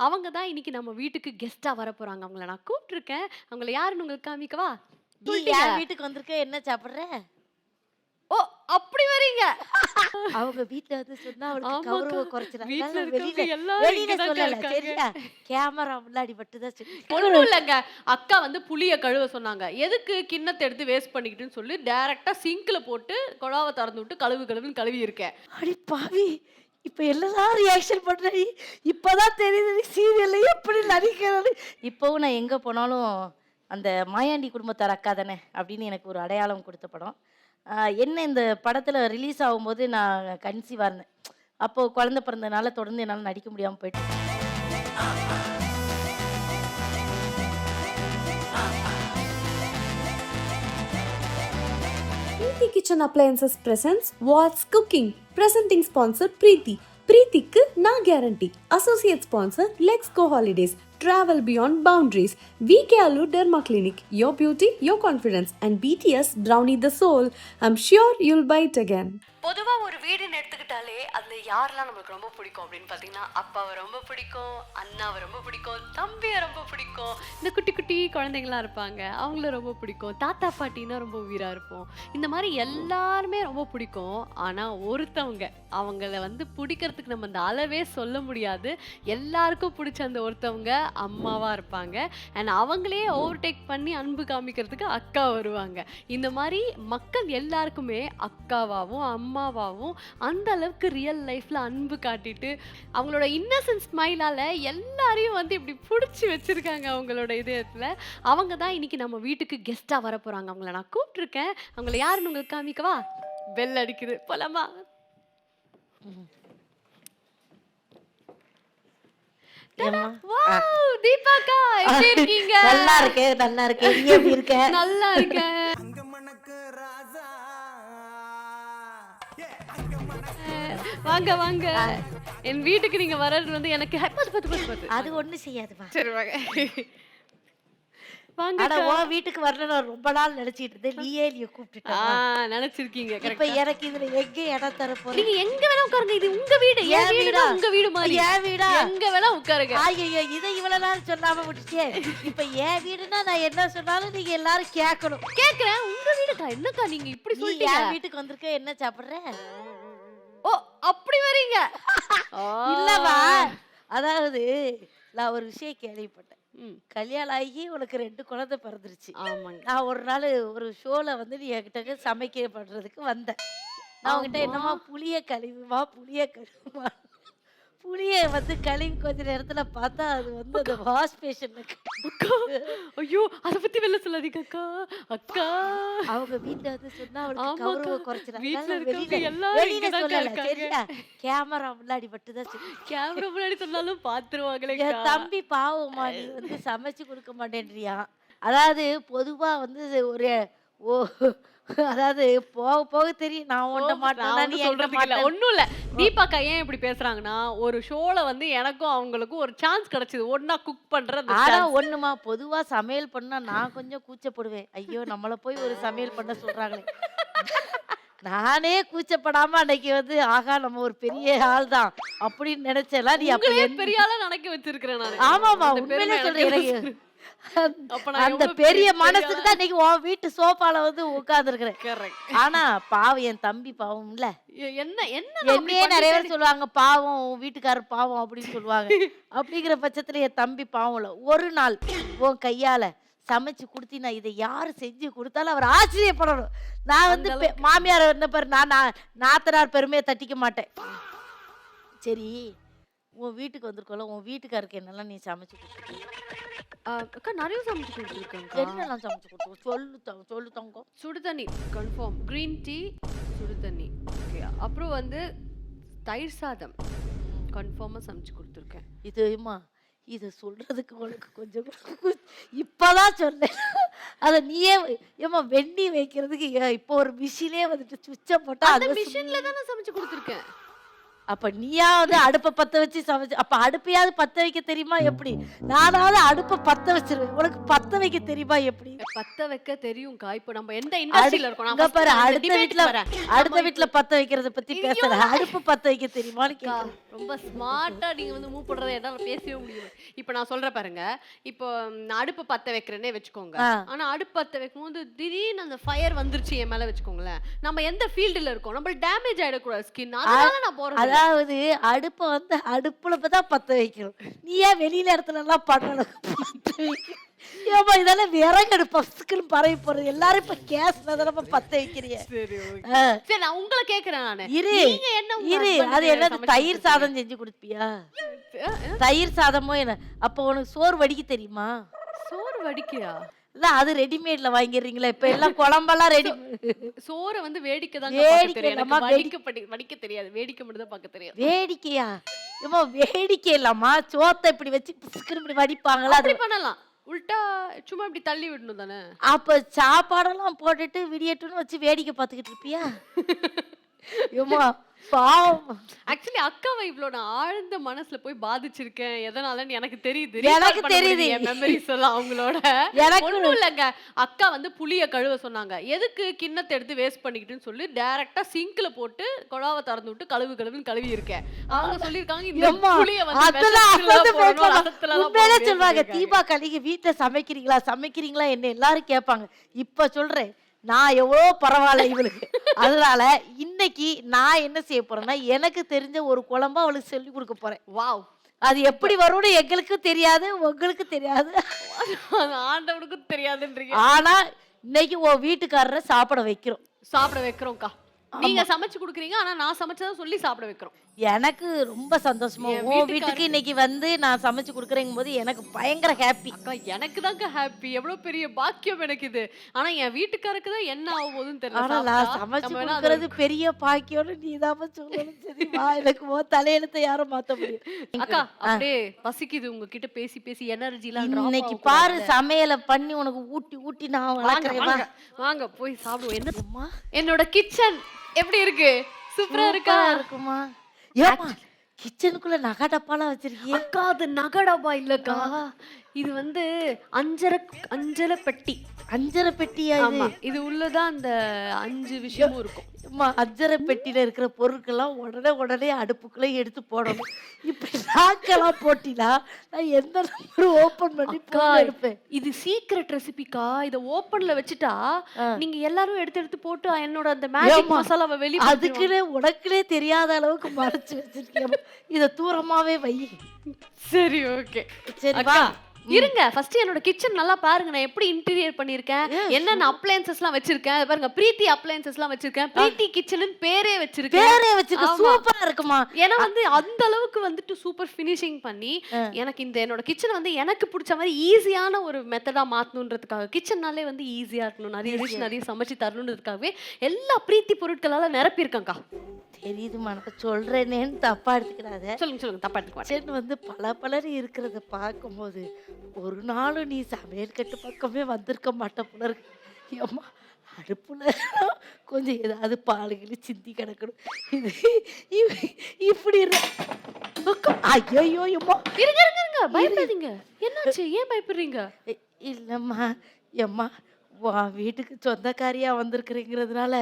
அவங்க தான் இன்னைக்கு நம்ம வீட்டுக்கு கெஸ்ட்டா வரப்போறாங்க. அவங்கள நான் கூப்ட்டுருக்கேன். அவங்கள யாருன்னு உங்களுக்கு காமிக்கவா? நீ சொல்ட்டீங்க. என் வீட்டுக்கு வந்திருக்க, என்ன சாப்பிடுற? ஓ! அப்படி வரீங்க. அவங்க வீட்ல வந்து சொன்னா அவளுக்கு ஆமாக்கா. கௌரவம் குறைச்சிரும். வீட்ல அதனால இருக்கவங்க வெளியில எல்லாரும் வெளியில இங்க தான்க்கா சொல்லல. இருக்காங்க. சரியா? கேமரா முன்னாடி மட்டும் தான் ஒண்ணும் இல்லங்க. அக்கா வந்து புளிய கழுவ சொன்னாங்க. எதுக்கு கிண்ணத்த எடுத்து வேஸ்ட் பண்ணிக்கிட்டுன்னு சொல்லி டைரக்ட்டா சிங்க்ல போட்டு குழாவ தொறந்து விட்டு கழுவுன்னு கழுவி இருக்கேன். அடி பாவி! இப்ப என்னதான் ரியாக்ஷன் பண்ற நீ? இப்பதான் தெரியுது நீ சீரியல்ல எப்படி நடிக்கிறன்னு. இப்பவும் நான் எங்க போனாலும் அந்த மாயாண்டி குடும்பத்தார் அக்கா தானே அப்படின்னு எனக்கு ஒரு அடையாளம் கொடுத்த படம். என்ன இந்த படத்துல ரிலீஸ் ஆகும்போது நான் கன்சீவா இருந்தேன். அப்போ குழந்தை பிறந்ததுனால தொடர்ந்து என்னால நடிக்க முடியாம போயிட்டு. Preeti Kitchen Appliances presents What's Cooking. Presenting sponsor Preeti. Preetiக்கு நான் guarantee. Associate sponsor Let's Go Holidays. Travel beyond boundaries. VK Alu Derma Clinic. Your beauty, your confidence. And BTS Brownie the Soul. I'm sure you'll buy it again. பொதுவா ஒரு வீடுன்னு எடுத்துக்கிட்டாலே அதுல யாரெல்லாம் நம்மளுக்கு ரொம்ப பிடிக்கும் அப்படின்னு பாத்தீங்கன்னா அப்பாவை ரொம்ப பிடிக்கும், அண்ணாவை ரொம்ப பிடிக்கும், தம்பியை ரொம்ப பிடிக்கும், இந்த குட்டி குட்டி குழந்தைங்களா இருப்பாங்க அவங்கள ரொம்ப பிடிக்கும், தாத்தா பாட்டின்னா ரொம்ப உயிரா இருப்போம். இந்த மாதிரி எல்லாருமே ரொம்ப பிடிக்கும். ஆனா ஒருத்தவங்க அவங்கள வந்து பிடிக்கிறதுக்கு நம்ம அந்த அளவே சொல்ல முடியாது. எல்லாருக்கும் பிடிச்ச அந்த ஒருத்தவங்க அம்மாவா இருப்பாங்க. அண்ட் அவங்களே ஓவர்டேக் பண்ணி அன்பு காமிக்கிறதுக்கு அக்கா வருவாங்க. இந்த மாதிரி மக்கள் எல்லாருக்குமே அக்காவாவும் அம்மாவாவும் அந்த அளவுக்கு ரியல் லைஃப்ல அன்பு காட்டிட்டு அவங்களோட இன்னசென்ட் ஸ்மைலால எல்லாரையும் வந்து இப்படி பிடிச்சி வச்சிருக்காங்க அவங்களோட இதயத்துல. அவங்க தான் இன்னைக்கு நம்ம வீட்டுக்கு கெஸ்டா வர போறாங்க. அவங்கள நான் கூப்பிட்டுருக்கேன். அவங்கள யாருன்னு உங்களுக்கு காமிக்கவா? பெல் அடிக்குது, போலாமா? ஏம்மா? வாவ்! தீபாக்கா எப்படி இருக்கீங்க? நல்லா இருக்கேன், நல்லா இருக்கேன். நீ எப்படி இருக்க? நல்லா இருக்கேன். வாங்க வாங்க. என் வீட்டுக்கு நீங்க வர்றது வந்து எனக்கு பத்து. அது ஒண்ணும் செய்யாதுமா. சரி வாங்க. வாங்க ஆனா அக்கா. உன் வீட்டுக்கு வரணும் நான் ரொம்ப நாள் நினைச்சிட்டு இருந்தேன். நீயே நீ கூப்பிட்டுட்ட. நினைச்சிருக்கீங்க இப்ப கரெக்ட்டா. எனக்கு இதுல எங்க இடம் தர போற? நீங்க எங்க வேணா உட்காருங்க. இது உங்க வீடு. என் என் வீடு வீடா? தான் உங்க வீடு மாதிரி. என் வீடா? எங்க வேணா உட்காருங்க. ஐயோ, இதை இவ்வளவு நாள் சொல்லாம விட்டுட்டே. இப்ப என் வீடுன்னா நான் என்ன சொன்னாலும் நீங்க எல்லாரும் கேட்கணும். கேக்குறேன். உங்க வீடுக்கா? என்னக்கா நீங்க இப்படி நீ சொல்லிட்டீங்க? என் வீட்டுக்கு வந்திருக்க, என்ன சாப்பிடுற? ஓ! அப்படி வரீங்க. இல்லவா? அதாவது நான் ஒரு விஷயம் கேள்விப்பட்டேன். ம். கல்யாணம் ஆகி உனக்கு 2 குழந்தை பிறந்துருச்சு. ஆமாங்க. நான் ஒரு நாள் ஒரு ஷோல வந்து நீ என்கிட்ட சமைக்க பண்றதுக்கு வந்தேன். நான் உன்கிட்ட என்னம்மா புளிய கழுவுமா புளிய வந்து கழுவி கொஞ்ச நேரத்துல பார்த்தா அது வந்து அந்த வாஷ் பேஷன்ல அக்கா. ஐயோ! அத பத்தி வெளில சொல்லாதீங்க அக்கா. அக்கா. அவங்க வீட்ல வந்து சொன்னா அவளுக்கு ஆமாக்கா. கௌரவம் குறைச்சிடும். வீட்ல அதனால இருக்கவங்க எல்லாரும் வெளியில இங்க தான்க்கா சொல்லல. இருக்காங்க. சரியா? கேமரா முன்னாடி மட்டும் தான் சொல்லு. கேமரா முன்னாடி சொன்னாலும் பாத்துருவாங்களேக்கா. என் தம்பி பாவம்மா, நீ வந்து சமைச்சு கொடுக்க மாட்டேன்றியா? அதாவது பொதுவா வந்து ஒரு ஓ அதாவது போக போக தெரியும் நான் உன்ட்ட நான் மாட்டேன்னா வந்து நீ என்கிட்ட சொல்றதுக்கு இல்ல. மாட்ட. ஒண்ணும் இல்ல. தீபாக்கா ஏன் இப்படி பேசுறாங்கன்னா, ஒரு ஷோல வந்து எனக்கும் அவங்களுக்கும் ஒரு சான்ஸ் கிடைச்சது. ஒண்ணா குக் பண்ற அந்த ஆனா சான்ஸ். ஒண்ணுமா, பொதுவா சமையல் பண்ணா நான் கொஞ்சம் கூச்சப்படுவேன். ஐயோ, நம்மள போய் ஒரு சமையல் பண்ண சொல்றாங்களே. நானே கூச்சப்படாம அன்னைக்கு வந்து ஆகா நம்ம ஒரு பெரிய ஆள் தான் அப்படின்னு நினைச்சேலாம். நீ அப்ப உங்களையே பெரிய ஆளா நினைக்க வச்சிருக்கிறேன் நானு. ஆமாமா, அந்த பெருமை உண்மையிலே சொல்றேன். எனக்கு எனக்கு அப்ப நான் அந்த எவ்வளவு பெரிய பெரிய மனசுக்கு தான் இன்னைக்கு உன் வீட்டு சோஃபால வந்து உட்கார்ந்துருக்கிறேன். கரெக்ட். ஆனா பாவம், என் தம்பி பாவம்ல. என்ன என்ன நான் அப்படி என்னையே நிறைய பண்ணிட்டேன்னு பேர் சொல்லுவாங்க பாவம், உன் வீட்டுக்காரர் பாவம் அப்படின்னு சொல்லுவாங்க. அப்படிங்கிற பட்சத்துல என் தம்பி பாவம் இல்ல. ஒரு நாள் உன் கையால சமைச்சு கொடுத்தீனா இதை யாரு செஞ்சு கொடுத்தாலும் அவர் ஆச்சரியப்படணும். நான் வந்து அந்த அளவுக்கு. மாமியார் வந்த பாரு, நாத்தனார் பெருமையை தட்டிக்க மாட்டேன். சரி, உன் வீட்டுக்கு வந்திருக்கோம்ல, உன் வீட்டுக்காருக்கு என்னெல்லாம் நீ சமைச்சு கொடுத்துருக்க? அக்கா நிறைய சமைச்சு கொடுத்துருக்கேன்க்கா. என்னெல்லாம் சமைச்சு கொடுத்து சொல்லு தங்கம். சுடு தண்ணி கன்ஃபார்ம். கிரீன் டீ, சுடு தண்ணி. ஓகே. அப்புறம் வந்து தயிர் சாதம் கன்ஃபார்மா சமைச்சு கொடுத்துருக்கேன். இதுமா இதை சொல்றதுக்கு உனக்கு கொஞ்சம் இப்பதான் சொன்னேன். அதை நீயே ஏமா வெண்ணி வைக்கிறதுக்கு இப்போ ஒரு மிஷினே வந்துட்டு சுவிட்சை போட்டா அந்த அது மிஷின்ல தான் நான் சமைச்சு கொடுத்துருக்கேன். அப்ப நீயாவது அடுப்பை பத்த வச்சு சமைச்சு, அப்ப அடுப்பையாவது பத்த வைக்க தெரியுமா எப்படி? நானாவது அடுப்பை பத்த வச்சிருவேன், உனக்கு பத்த வைக்க தெரியுமா எப்படி? பத்த வைக்க தெரியும்க்கா. இப்போ நம்ம எந்த இண்டஸ்ட்ரியில இருக்கோம்? இங்க பாரு, அடுத்த வீட்டுல பத்த வைக்கிறத பத்தி பேசுற, அடுப்பு பத்த வைக்க தெரியுமான்னு கேக்குறேன். ரொம்ப ஸ்மார்ட்டா நீங்க வந்து மூவ் பண்றதை என்னால பேசவே முடியும். இப்போ நான் சொல்றேன் பாருங்க. இப்போ நான் அடுப்பு பத்த வைக்கிறேனே வச்சுக்கோங்க. ஆனா அடுப்பு பத்த வைக்கும்போது திடீர்னு அந்த ஃபயர் வந்துருச்சு என் மேல வச்சுக்கோங்களேன். நம்ம எந்த ஃபீல்டுல இருக்கோம்? நம்ம டேமேஜ் ஆயிடக்கூடாது ஸ்கின். அதனால நான் போறேன். அதாவது அடுப்பை வந்து அடுப்புல தான் பத்த வைக்கணும். நீ ஏன் வெளியில இடத்துல எல்லாம் பண்ணணும்? ஏமா இதெல்லாம் விறகு அடுப்பு பரவி போறது. எல்லாரும் இப்ப கேஸ்ல தான் பத்த வைக்கிறீங்க. சரி, நான் உங்களை கேக்குறேன். நானு இரு நீங்க என்ன இரு, அது என்னது தயிர் சாதம் செஞ்சு கொடுப்பியா? தயிர் சாதமோ என்ன? அப்ப உனக்கு சோறு வடிக்க தெரியுமா? சோறு வடிக்கையா? இல்ல, அது ரெடிமேட்ல வாங்கிடுறீங்களா? இப்ப எல்லாம் குழம்பெல்லாம் ரெடி. சோறை வந்து வேடிக்கை தான் வடிக்க தெரியாது. வேடிக்கை மட்டும் தான் பார்க்க தெரியாது. வேடிக்கையா? ஏமா வேடிக்கை இல்லாமா? சோத்தை இப்படி வச்சு இப்படி வடிப்பாங்களா? அப்படி பண்ணலாம். உல்டா சும்மா இப்படி தள்ளி விடணும் தானே. அப்ப சாப்பாடெல்லாம் போட்டுட்டு விடியட்டுன்னு வச்சு வேடிக்கை பார்த்துக்கிட்டு இருப்பியா? ஏமா பாவம். ஆக்சுவலி அக்காவை இவ்வளோ நான் ஆழ்ந்த மனசுல போய் பாதிச்சிருக்கேன். எதனாலன்னு எனக்கு தெரியுது. எனக்கு தெரியுது மெமரிஸ் எல்லாம் அவங்களோட. ஒன்றும் இல்லைங்க. அக்கா வந்து புளிய கழுவ சொன்னாங்க. எதுக்கு கிண்ணத்தை எடுத்து வேஸ்ட் பண்ணிக்கிட்டுன்னு சொல்லி டைரக்டா சிங்க்ல போட்டு குழாவை திறந்து விட்டு கழுவுன்னு கழுவி இருக்கேன். அவங்க சொல்லியிருக்காங்க இந்த புளிய வந்து சொல்லுவாங்க. தீபாவளிக்கு வீட்டுல சமைக்கிறீங்களா என்ன எல்லாரும் கேட்பாங்க. இப்ப சொல்றேன், நான் எவ்வளோ பரவாயில்ல இவளுக்கு. அதனால இன்னைக்கு நான் என்ன செய்ய போறேன்னா, எனக்கு தெரிஞ்ச ஒரு குழம்பு அவளுக்கு சொல்லி கொடுக்க போறேன். வாவ், அது எப்படி வரும்னு எங்களுக்கு தெரியாது, உங்களுக்கு தெரியாது, ஆண்டவனுக்கும் தெரியாதுன்றீங்க. ஆனா இன்னைக்கு உன் வீட்டுக்காரரை சாப்பிட வைக்கிறோம்க்கா. நீங்க சமைச்சு குடுக்குறீங்க, ஆனா நான் சமைச்சதை சொல்லி சாப்பிட வைக்கிறோம். எனக்கு ரொம்ப சந்தோஷமா. உன் வீட்டுக்கு இன்னைக்கு வந்து நான் சமைச்சு கொடுக்குறேங்கும் போது எனக்கு பயங்கர ஹாப்பி. அக்கா எனக்கு தாங்க ஹாப்பி. எவ்வளவு பெரிய பாக்கியம் எனக்கு இது. ஆனா என் வீட்டுக்காருக்கு தான் என்ன ஆக போகுதுன்னு தெரியல. நான் சமைச்சு கொடுக்கறது பெரிய பாக்கியம்னு நீ தான் சொல்லணும். சரிவா, எனக்கு தலையெழுத்தை யாரும் மாத்த முடியும். அக்கா அப்படியே பசிக்குது உங்ககிட்ட பேசி பேசி எனர்ஜி எல்லாம். இன்னைக்கு பாரு, சமையலை பண்ணி உனக்கு ஊட்டி நான் வளர்க்குறேன். வாங்க போய் சாப்பிடுவோம். என்னம்மா என்னோட கிச்சன் எப்படி இருக்கு? சூப்பரா இருக்குமா? ஏமா கிச்சனுக்குள்ள நகை டப்பாலாம் வச்சிருக்கீங்க? அக்கா அது நகை டப்பா இல்லக்கா, இது வந்து அஞ்சரை பெட்டி. அஞ்சரை பெட்டியா? இது உள்ளதான் அந்த 5 விஷயமும் இருக்கும். அஞ்சரை பெட்டியில இருக்கிற பொருட்கள்லாம் உடனே அடுப்புக்குள்ள எடுத்து போடணும். இப்படி நாக்கெல்லாம் போட்டினா நான் எந்த நம்பர் ஓபன் பண்ணி எடுப்பேன். இது சீக்ரெட் ரெசிபிக்கா. இத ஓபன்ல வச்சுட்டா நீங்க எல்லாரும் எடுத்து போட்டு என்னோட அந்த மேஜிக் மசாலாவை வெளிய அதுக்குனே உனக்குனே தெரியாத அளவுக்கு மறைச்சு வச்சிருக்கேன். இத தூரமாவே வை. சரி ஓகே. சரி வா இருங்க. ஃபர்ஸ்ட் என்னோட கிச்சன் நல்லா பாருங்க. நான் எப்படி இன்டீரியர் பண்ணிருக்கேன், என்னென்ன அப்ளையன்சஸ்லாம் வச்சிருக்கேன். பாருங்க, பிரீத்தி அப்ளையன்சஸ்லாம் வச்சிருக்கேன். பிரீத்தி கிச்சன் பேரே வச்சிருக்கேன். சூப்பரா இருக்குமா? ஏன்னா வந்து அந்த அளவுக்கு வந்துட்டு சூப்பர் ஃபினிஷிங் பண்ணி எனக்கு இந்த என்னோட கிச்சனை வந்து எனக்கு பிடிச்ச மாதிரி ஈஸியான ஒரு மெத்தடா மாத்தணுன்றதுக்காக, கிச்சன்னாலே வந்து ஈஸியா இருக்கணும், நிறைய சமைச்சு தரணுன்றதுக்காகவே எல்லா பிரீத்தி பொருட்களால நிரப்பியிருக்கேன்க்கா. தெரியுதுமா, நான் சொல்றேனேன்னு தப்பா எடுத்துக்கிறாத. சொல்லுங்க தப்பா எடுத்துக்க. கிச்சன் வந்து பல இருக்கிறத பார்க்கும்போது ஒரு நாளும் நீ சமையல் கட்டு பக்கமே வந்திருக்க மாட்டேன் போல இருக்கு. ஏம்மா அடுப்புல கொஞ்சம் ஏதாவது பாலுகளி சிந்தி கிடக்கணும். இது இப்படி ஐயோ அம்மா இருங்க பயப்படாதீங்க. என்னாச்சு? ஏன் பயப்படுறீங்க? இல்லம்மா எம்மா வீட்டுக்கு சொந்தக்காரியா வந்திருக்கிறீங்கிறதுனால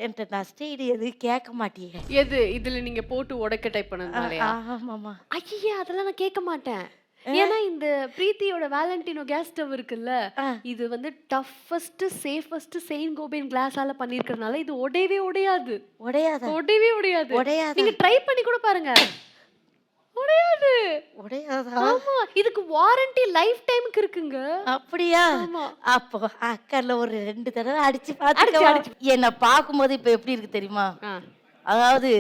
என்கிட்ட நஷ்டஈடு எது கேட்க மாட்டியே? எது இதுல நீங்க போட்டு உடைக்க டைப் பண்ணதுனால? ஆமாமா. ஐயா அதெல்லாம் நான் கேட்க மாட்டேன். ஏன்னா இந்த பிரீத்தியோட வேலண்டினோ கேஸ் ஸ்டவ் இருக்குல்ல, இது வந்து டஃபஸ்ட் சேஃபஸ்ட் செயின் கோபேன் கிளாஸால பண்ணிருக்கிறதுனால இது உடையாது. நீங்க ட்ரை பண்ணி கூட பாருங்க. உடையாதா? ஆமா, இதுக்கு வாரண்டி லைஃப் டைம்க்கு இருக்குங்க. அப்படியா? அப்போ அக்கல்ல ஒரு 2 தடவை அடிச்சு பாத்துக்க. என்ன பாக்கும்போது இப்ப எப்படி இருக்கு தெரியுமா? அதாவது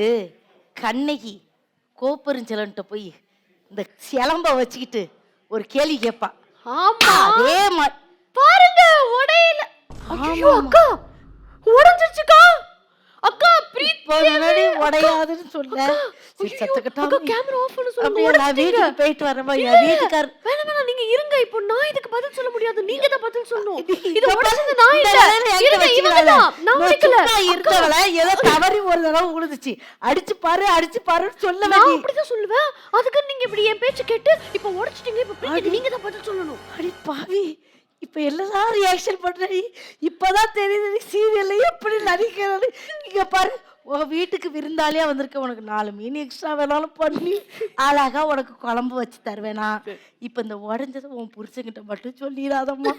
கண்ணகி கோப்பெருஞ்செலன்ட்ட போய் இந்த சிலம்ப வச்சுக்கிட்டு ஒரு கேள்வி கேட்பா. ஆமா, அதே மாதிரி பாருங்க உடையல. ஐயோ அக்கா உடைஞ்சிருச்சுக்கா. அக்கா இப்போதானடி உடையாதுன்னு சொல்ல. சரி, சத்தக்கட்டாம கேமரா ஆஃப் பண்ண அப்படியே சொல்லுங்க. நான் வீட்டுக்கு போயிட்டு வரேன்மா. என் வீட்டுக்கார் வேணாம் வேணாம், நீங்க இருங்க. இப்போ நான் இதுக்கு பதில் சொல்ல முடியாது, நீங்க தான் பதில் சொல்லணும். இது இங்க உடைச்சது பாரு, நான் இந்த இல்ல. வேலையில என்கிட்ட இருங்க, வச்சுக்காத. இவங்க தான். நான் உடைக்கல. சும்மா இருந்தவள ஏதோ தவறி ஒரு தடவை உழுதுச்சு. அடிச்சு பாருன்னு சொல்ல நான் வேண்டி. அப்படிதான் சொல்லுவேன். அதுக்கு நீங்க இப்படி என் பேச்சு கேட்டு இப்போ உடைச்சிட்டீங்க. இப்போ பிரீத்தி நீங்க தான் பதில் சொல்லணும். அடி பாவி, இப்ப எல்லாம் ரியாக்ஷன் பண்றடி. இப்பதான் தெரியுது நீ சீரியல்ல எப்படி நடிக்கிறது. இங்க பாரு, உன் வீட்டுக்கு விருந்தாளியா வந்திருக்க, உனக்கு 4 மீன் எக்ஸ்ட்ரா வேணாலும் பண்ணி அழகா உனக்கு குழம்பு வச்சு தருவேனா. இப்ப இந்த உடஞ்சதை உன் புருஷன்கிட்ட மட்டும் சொல்லிடாதம்மா.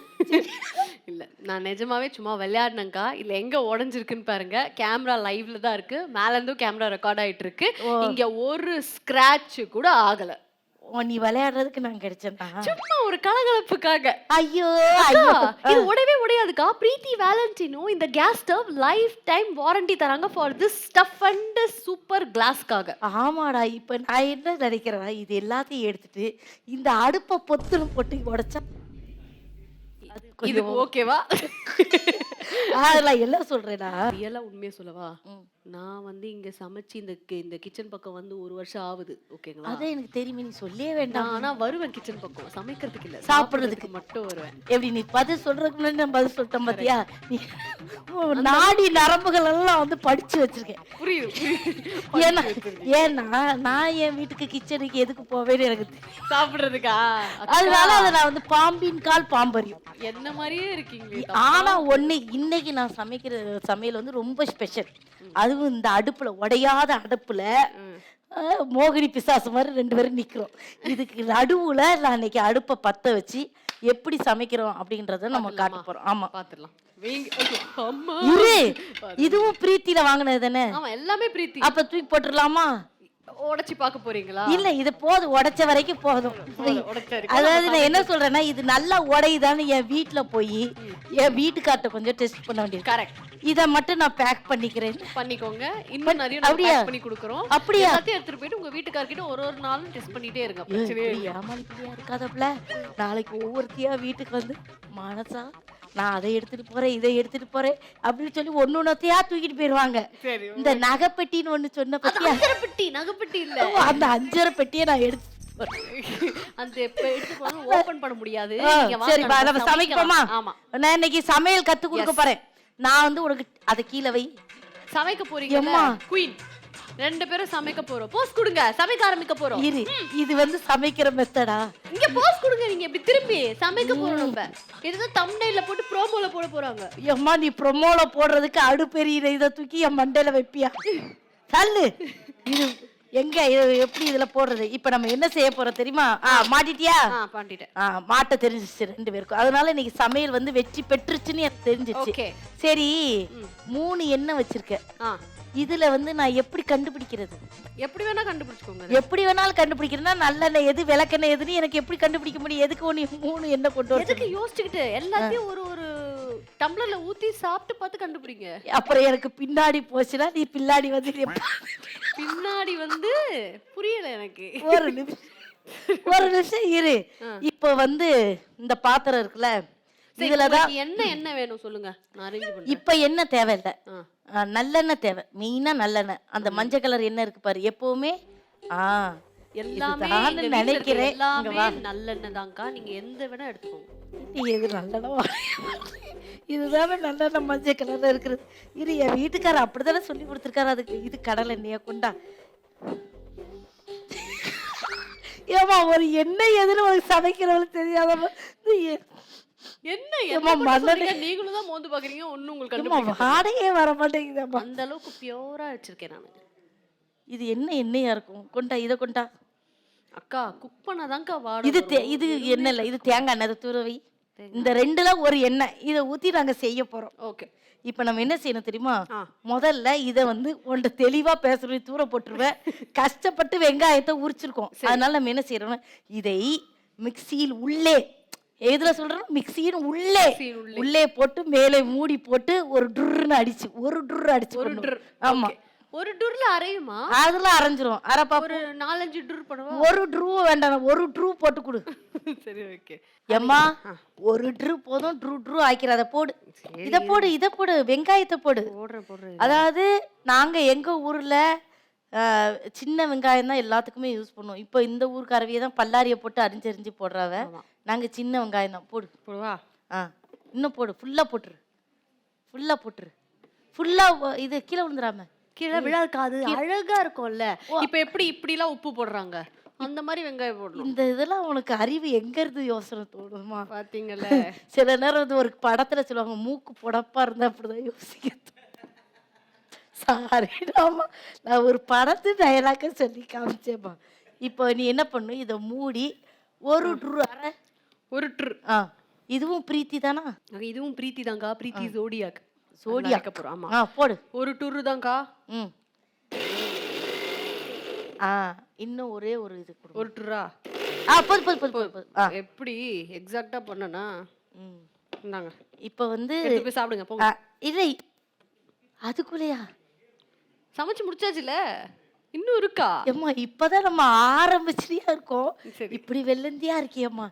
இல்ல நான் நிஜமாவே சும்மா விளையாடினேங்க்கா. இல்ல எங்க உடைஞ்சிருக்குன்னு பாருங்க. கேமரா லைவ்ல தான் இருக்கு. மேல இருந்தும் கேமரா ரெக்கார்ட் ஆயிட்டு இருக்கு. இங்க ஒரு ஸ்கிராட்ச் கூட ஆகல. நீ விளையாடுறதுக்கு நான் கிடைச்சேன்னா சும்மா ஒரு கலகலப்புக்காக. ஐயோ அக்கா, ஐயோ. இது உடையவே உடையாதுக்கா. பிரீத்தி வேலண்டினோ இந்த gas stove life time warranty தராங்க for this stuff and super கிளாஸ்க்காக. ஆமாடா, இப்ப நான் என்ன நினைக்கிறேன்னா, இது எல்லாத்தையும் எடுத்துட்டு இந்த அடுப்பை பொத்துன்னு போட்டு உடைச்சா இது ஓகேவா? நான் எல்லாம் சொல்றேனா. ரியலா உண்மையை சொல்லவா, நான் வந்து இங்க சமைச்சு இந்த கிச்சன் பக்கம் வந்து 1 வருஷம் ஆகுது. ஓகேங்களா? அதான் எனக்கு தெரியுமே, நீ சொல்லவே வேண்டாம். நான் ஆனா வருவேன் கிச்சன் பக்கம், சமைக்கிறதுக்கு இல்ல, சாப்பிடுறதுக்கு மட்டும் வருவேன். எப்படி நீ பதில் சொல்றதுக்கு முன்னாடி நான் பதில் சொல்லிட்டேன் பாத்தியா. நீ நாடி நரம்புகள் எல்லாம் வந்து படிச்சு வச்சிருக்கேன். புரியுது. ஏன்னா நான் என் வீட்டுக்கு கிச்சனுக்கு எதுக்கு போவேன்னு எனக்கு தெரியும். சாப்பிடுறதுக்கா? அதனால அதை நான் வந்து பாம்பின் கால் பாம்பறியும். என்ன மாதிரியே இருக்கீங்களே. ஆனா ஒண்ணு, இன்னைக்கு நான் சமைக்கிற சமையல் வந்து ரொம்ப ஸ்பெஷல். அதுவும் இந்த அடுப்புல, உடையாத அடுப்புல மோகினி பிசாசு மாதிரி 2 பேரும் நிக்கிறோம். இதுக்கு நடுவுல நான் இன்னைக்கு அடுப்பை பத்த வச்சு எப்படி சமைக்கிறோம் அப்படின்றத நம்ம காட்ட போறோம். ஆமா, பாத்துடலாம். இரு, இதுவும் பிரீத்தில வாங்கினது தானே. ஆமா, எல்லாமே பிரீத்தி. அப்ப தூக்கி போட்டுடலாமா? உடைச்சு பார்க்க போறீங்களா? இல்ல, இது போதும், உடைச்ச வரைக்கும் போதும். அதாவது நான் என்ன சொல்றேன்னா, இது நல்லா உடையுதான்னு என் வீட்டுல போய் என் வீட்டுக்கார்ட்ட கொஞ்சம் டெஸ்ட் பண்ண வேண்டியது. கரெக்ட். இத மட்டும் நான் பேக் பண்ணிக்கிறேன். பண்ணிக்கோங்க. இன்னும் நிறைய நம்ம அப்படியா? பேக் பண்ணி கொடுக்குறோம். அப்படியா? எல்லாத்தையும் எடுத்துட்டு போயிட்டு உங்க வீட்டுக்காரர்கிட்ட ஒரு நாளும் டெஸ்ட் பண்ணிட்டே இருங்க. பிரச்சனையே இல்ல. ஏமாளிப்பியா இருக்காதப்ல. நாளைக்கு ஒவ்வொருத்தியா வீட்டுக்கு வந்து, மனசா நான் அதை எடுத்துட்டு போறேன், இதை எடுத்துட்டு போறேன் அப்படின்னு சொல்லி ஒன்னொன்னையா தூக்கிட்டு போயிருவாங்க. சரி. இந்த நகைப்பெட்டின்னு ஒண்ணு சொன்ன பத்தியா, நகைப்பெட்டி இல்ல, அந்த 5 பெட்டியை நான் எடுத்து அந்த எடுத்து ஓபன் பண்ண முடியாது. சரி, நம்ம சமைப்போமா? ஆமா, நான் இன்னைக்கு சமையல் கத்து கொடுக்க போறேன். நான் வந்து உனக்கு அதை கீழே வை. சமைக்க போறீங்க குயின். 2 பேரும் சமைக்க போறோம். போஸ் கொடுங்க, சமைக்க ஆரம்பிக்க போறோம். இரு, இது வந்து சமைக்கிற மெத்தடா? இங்க போஸ் கொடுங்க. நீங்க இப்படி திரும்பி சமைக்க போறோம். நம்ம இதுதான் தம்ப்நெயில்ல போட்டு ப்ரோமோல போட போறாங்க. அம்மா, நீ ப்ரோமோல போடுறதுக்கு அடுப்பெரிய இதை தூக்கி என் மண்டையில வைப்பியா? தள்ளு. இது எங்க, இது எப்படி இதுல போடுறது? இப்ப நம்ம என்ன செய்ய போறோம் தெரியுமா? மாட்டிட்டியா? பாண்டிட்டேன். மாட்ட தெரிஞ்சிச்சு 2 பேருக்கும். அதனால இன்னைக்கு சமையல் வந்து வெற்றி பெற்றுச்சுன்னு எனக்கு தெரிஞ்சிச்சு. ஓகே. சரி, 3 எண்ணெய் வச்சிருக்க. இதுல வந்து நான் எப்படி கண்டுபிடிக்கிறது? எப்படி வேணா கண்டுபிடிச்சுக்கோங்க. எப்படி வேணாலும் கண்டுபிடிக்கிறேன்னா, நல்லெண்ணெய் எது விளக்கெண்ணெய் எதுன்னு எனக்கு எப்படி கண்டுபிடிக்க முடியும்? எதுக்கு நீ 3 எண்ணெய் கொண்டு வர? எதுக்கு யோசிச்சுக்கிட்டு எல்லாத்தையும் ஒரு டம்ளர்ல ஊத்தி சாப்பிட்டு பார்த்து கண்டுபிடிங்க. அப்புறம் எனக்கு பின்னாடி போச்சுன்னா நீ பின்னாடி வந்து பின்னாடி வந்து புரியல எனக்கு. ஒரு நிமிஷம் இரு. இப்ப வந்து இந்த பாத்திரம் இருக்குல்ல, இதுலதான் என்ன வேணும் சொல்லுங்க, நான் அரேஞ்ச் பண்றேன். இப்ப என்ன தேவையில்ல, நல்லெண்ணெய் தேவை. மெயினா நல்லெண்ணெய். அந்த மஞ்சள் கலர் எண்ணெய் இருக்கு பாரு, எப்பவுமே எல்லாமே நினைக்கிறேன். நல்லெண்ணெய் தான்க்கா. நீங்க எந்த வேணா எடுத்துக்கோங்க. எது நல்லெண்ணெய்? இதுதானே நல்லெண்ணெய் மஞ்சள் கலர்ல இருக்கிறது. இது என் வீட்டுக்காரர் அப்படித்தானே சொல்லி கொடுத்துருக்காரு. அதுக்கு இது கடலை எண்ணெயா கொண்டா. ஏமா, ஒரு எண்ணெய் எதுன்னு உனக்கு சமைக்கிறவங்களுக்கு தெரியாதமா? நீங்களும் தான் மோந்து பாக்குறீங்க. ஒண்ணும் உங்களுக்கு வாடகையே வர மாட்டேங்குது. அந்த அளவுக்கு பியூரா வச்சிருக்கேன் நான். இது என்ன எண்ணெயா இருக்கும்? கொண்டா, இதை கொண்டா. அக்கா, குக் பண்ணாதான்க்கா வாடை. இது எண்ணெய் இல்ல, இது தேங்காய் எண்ணெய். துறவி இந்த 2ல ஒரு எண்ணெய். இதை ஊத்தி நாங்க செய்ய போறோம். ஓகே. இப்ப நம்ம என்ன செய்யணும் தெரியுமா? முதல்ல இதை வந்து உன்கிட்ட தெளிவா பேசுறது தூர போட்டுருவேன். கஷ்டப்பட்டு வெங்காயத்தை உரிச்சிருக்கோம். அதனால நம்ம என்ன செய்யறோம், இதை மிக்சியில் உள்ளே, எதுல சொல்றோம், மிக்சியின் உள்ளே போட்டு மேலே மூடி போட்டு ஒரு டுர்னு அடிச்சு, ஒரு டுர் அடிச்சு. ஆமா, ஒரு டூர்ல அரையுமா? அதெல்லாம் அரைஞ்சிரும். அரைப்பா ஒரு 4-5 டூர் பண்ணுவா? ஒரு ட்ரூ வேண்டாம், ஒரு ட்ரூ போட்டு கொடு. சரி ஓகே. எம்மா ஒரு ட்ரூ போதும், ட்ரூ ஆக்கிராத போடு. இத போடு, வெங்காயத்தை போடு. போடுறேன். அதாவது நாங்க எங்க ஊர்ல சின்ன வெங்காயம் தான் எல்லாத்துக்குமே யூஸ் பண்ணுவோம். இப்போ இந்த ஊர்க்காரவிய தான் பல்லாரிய போட்டு அரிஞ்சு போடுறாவ. நாங்க சின்ன வெங்காயம் தான். போடுவா? இன்னும் போடு, ஃபுல்லா போட்டுரு. ஃபுல்லா இது கீழே விழுந்துடாம. கீழே விழாது, அழகா இருக்கும்ல. இப்ப எப்படி இப்படிலாம் உப்பு போடுறாங்க, அந்த மாதிரி வெங்காயம் போடணும். இந்த இதெல்லாம் உனக்கு அறிவு எங்க இருந்து யோசனை தோணுமா? பாத்தீங்கல்ல. சில நேரம் வந்து ஒரு படத்துல சொல்லுவாங்க, மூக்கு புடப்பா இருந்தா அப்படிதான் யோசிக்க. சாரிடாமா, நான் ஒரு படத்து டயலாக்க சொல்லி காமிச்சேம்மா. இப்போ நீ என்ன பண்ணு, இதை மூடி ஒரு ட்ரூ அரை. ஒரு ட்ரூ. இதுவும் பிரீத்தி தானா? இதுவும் பிரீத்தி தான்க்கா. பிரீத்தி ஜோடியாக். போடு. ஆமா ஒரு டூர் தான்க்கா. இன்னும் ஒரே ஒரு இது கொடு. ஒரு டூரா? போது. எப்படி எக்ஸாக்ட்டா பண்ணனா? இந்தாங்க. இப்போ வந்து போய் சாப்பிடுங்க போங்க. இல்லை, அதுக்குள்ளயா சமைச்சு முடிச்சாச்சுல, இன்னும் இருக்கா? ஏம்மா இப்பதான் நம்ம ஆரம்பிச்சியா இருக்கோம். இப்படி வெள்ளந்தியா இருக்கியம்மா.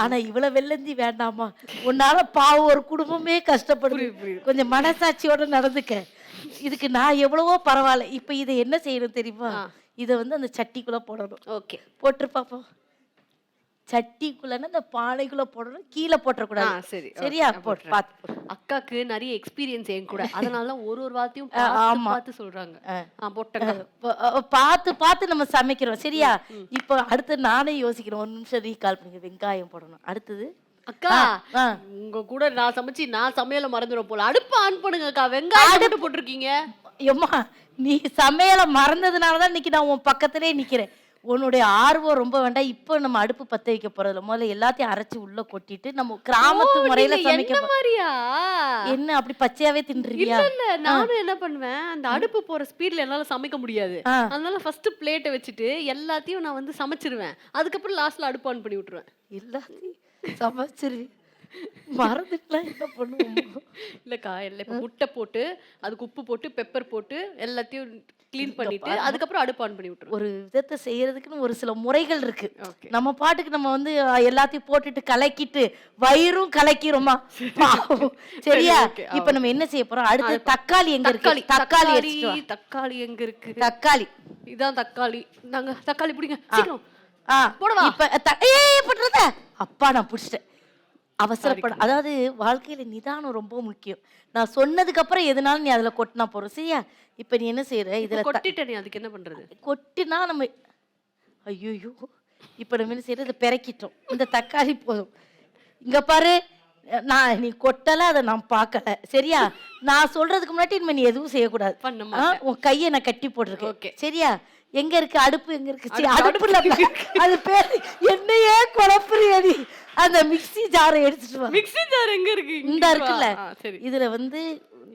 ஆனா இவ்வளவு வெள்ளந்தி வேண்டாமா. உன்னால பாவம் ஒரு குடும்பமே கஷ்டப்படுது. கொஞ்சம் மனசாட்சியோட நடந்துக்க. இதுக்கு நான் எவ்வளவோ பரவாயில்ல. இப்ப இதை என்ன செய்யணும் தெரியுமா? இதை வந்து அந்த சட்டிக்குள்ள போடணும். ஓகே, போட்டு பாப்போம். சட்டிக்குள்ளன்னா அந்த பானைக்குள்ள போடணும், கீழே போட்டக்கூடாது. சரியா? போட்டு பார்த்து. அக்காக்கு நிறைய எக்ஸ்பீரியன்ஸ் என் கூட, அதனால ஒரு வார்த்தையும் பார்த்து சொல்றாங்க. பார்த்து நம்ம சமைக்கிறோம். சரியா? இப்போ அடுத்து நானே யோசிக்கிறேன். ஒரு நிமிஷம் ரீகால் பண்ணுங்க. வெங்காயம் போடணும். அடுத்தது அக்கா, உங்க கூட நான் சமைச்சு நான் சமையல மறந்துடும் போல. அடுப்பு ஆன் பண்ணுங்க அக்கா. வெங்காயம் போட்டிருக்கீங்க. ஏம்மா நீ சமையல மறந்ததுனாலதான் இன்னைக்கு நான் உன் பக்கத்திலே நிக்கிறேன். உன்னுடைய ஆர்வம் ரொம்ப வேண்டாம். இப்போ நம்ம அடுப்பு பத்த வைக்க போறதுல முதல்ல எல்லாத்தையும் அரைச்சு உள்ள கொட்டிட்டு நம்ம கிராமத்து முறையில சமைக்க மாதிரியா? என்ன அப்படி பச்சையாவே தின்றுவியா? இல்ல, நானும் என்ன பண்ணுவேன், அந்த அடுப்பு போற ஸ்பீட்ல என்னால சமைக்க முடியாது. அதனால ஃபர்ஸ்ட் பிளேட்டை வச்சுட்டு எல்லாத்தையும் நான் வந்து சமைச்சிருவேன். அதுக்கப்புறம் லாஸ்ட்ல அடுப்பு ஆன் பண்ணி விட்டுருவேன். எல்லாத்தையும் சமைச்சிருவேன். மறந்துட்டுலாம் என்ன பண்ணுவோம்? இல்லக்கா, இப்ப முட்டை போட்டு அதுக்கு உப்பு போட்டு பெப்பர் போட்டு எல்லாத்தையும் கிளீன் பண்ணிட்டு அதுக்கப்புறம் அடுப்பு ஆன் பண்ணி விட்டுருவோம். ஒரு விதத்தை செய்யறதுக்குன்னு ஒரு சில முறைகள் இருக்கு. நம்ம பாட்டுக்கு நம்ம வந்து எல்லாத்தையும் போட்டுட்டு கலக்கிட்டு வயிறும் கலக்கிறோமா? சரியா? இப்ப நம்ம என்ன செய்ய போறோம்? அடுத்து தக்காளி எங்க இருக்கு? தக்காளி எங்க இருக்கு? தக்காளி இதான் தக்காளி. நாங்க தக்காளி பிடிங்க சீக்கிரம். போடவா? இப்ப போட்டுறத அப்பா நான் பிடிச்சிட்டேன். அவசரப்பட, அதாவது வாழ்க்கையில நிதானம் ரொம்ப முக்கியம். நான் சொன்னதுக்கு அப்புறம் எதுனாலும் நீ அதுல கொட்டினா போறோம். சரியா? இப்ப நீ என்ன செய்யற? இதுல கொட்டிட்டே, அதுக்கு என்ன பண்றது? கொட்டினா நம்ம ஐயோ, இப்ப நம்ம என்ன செய்யறது? பெரக்கிட்டோம். இந்த தக்காளி போதும். இங்க பாரு, நீ கொட்டல, அதை நான் பார்க்கல. சரியா? நான் சொல்றதுக்கு முன்னாடி இனிமே நீ எதுவும் செய்யக்கூடாது. உன் கையை நான் கட்டி போட்டிருக்கேன். சரியா? எங்க இருக்கு அடுப்பு? எங்க இருக்கு? அடுப்புல அது பேரு என்னையே குழப்பறியடி. அந்த மிக்ஸி ஜாரை எடுத்துட்டு வா. மிக்ஸி ஜார் எங்க இருக்கு? இந்த இருக்குல்ல, இதுல வந்து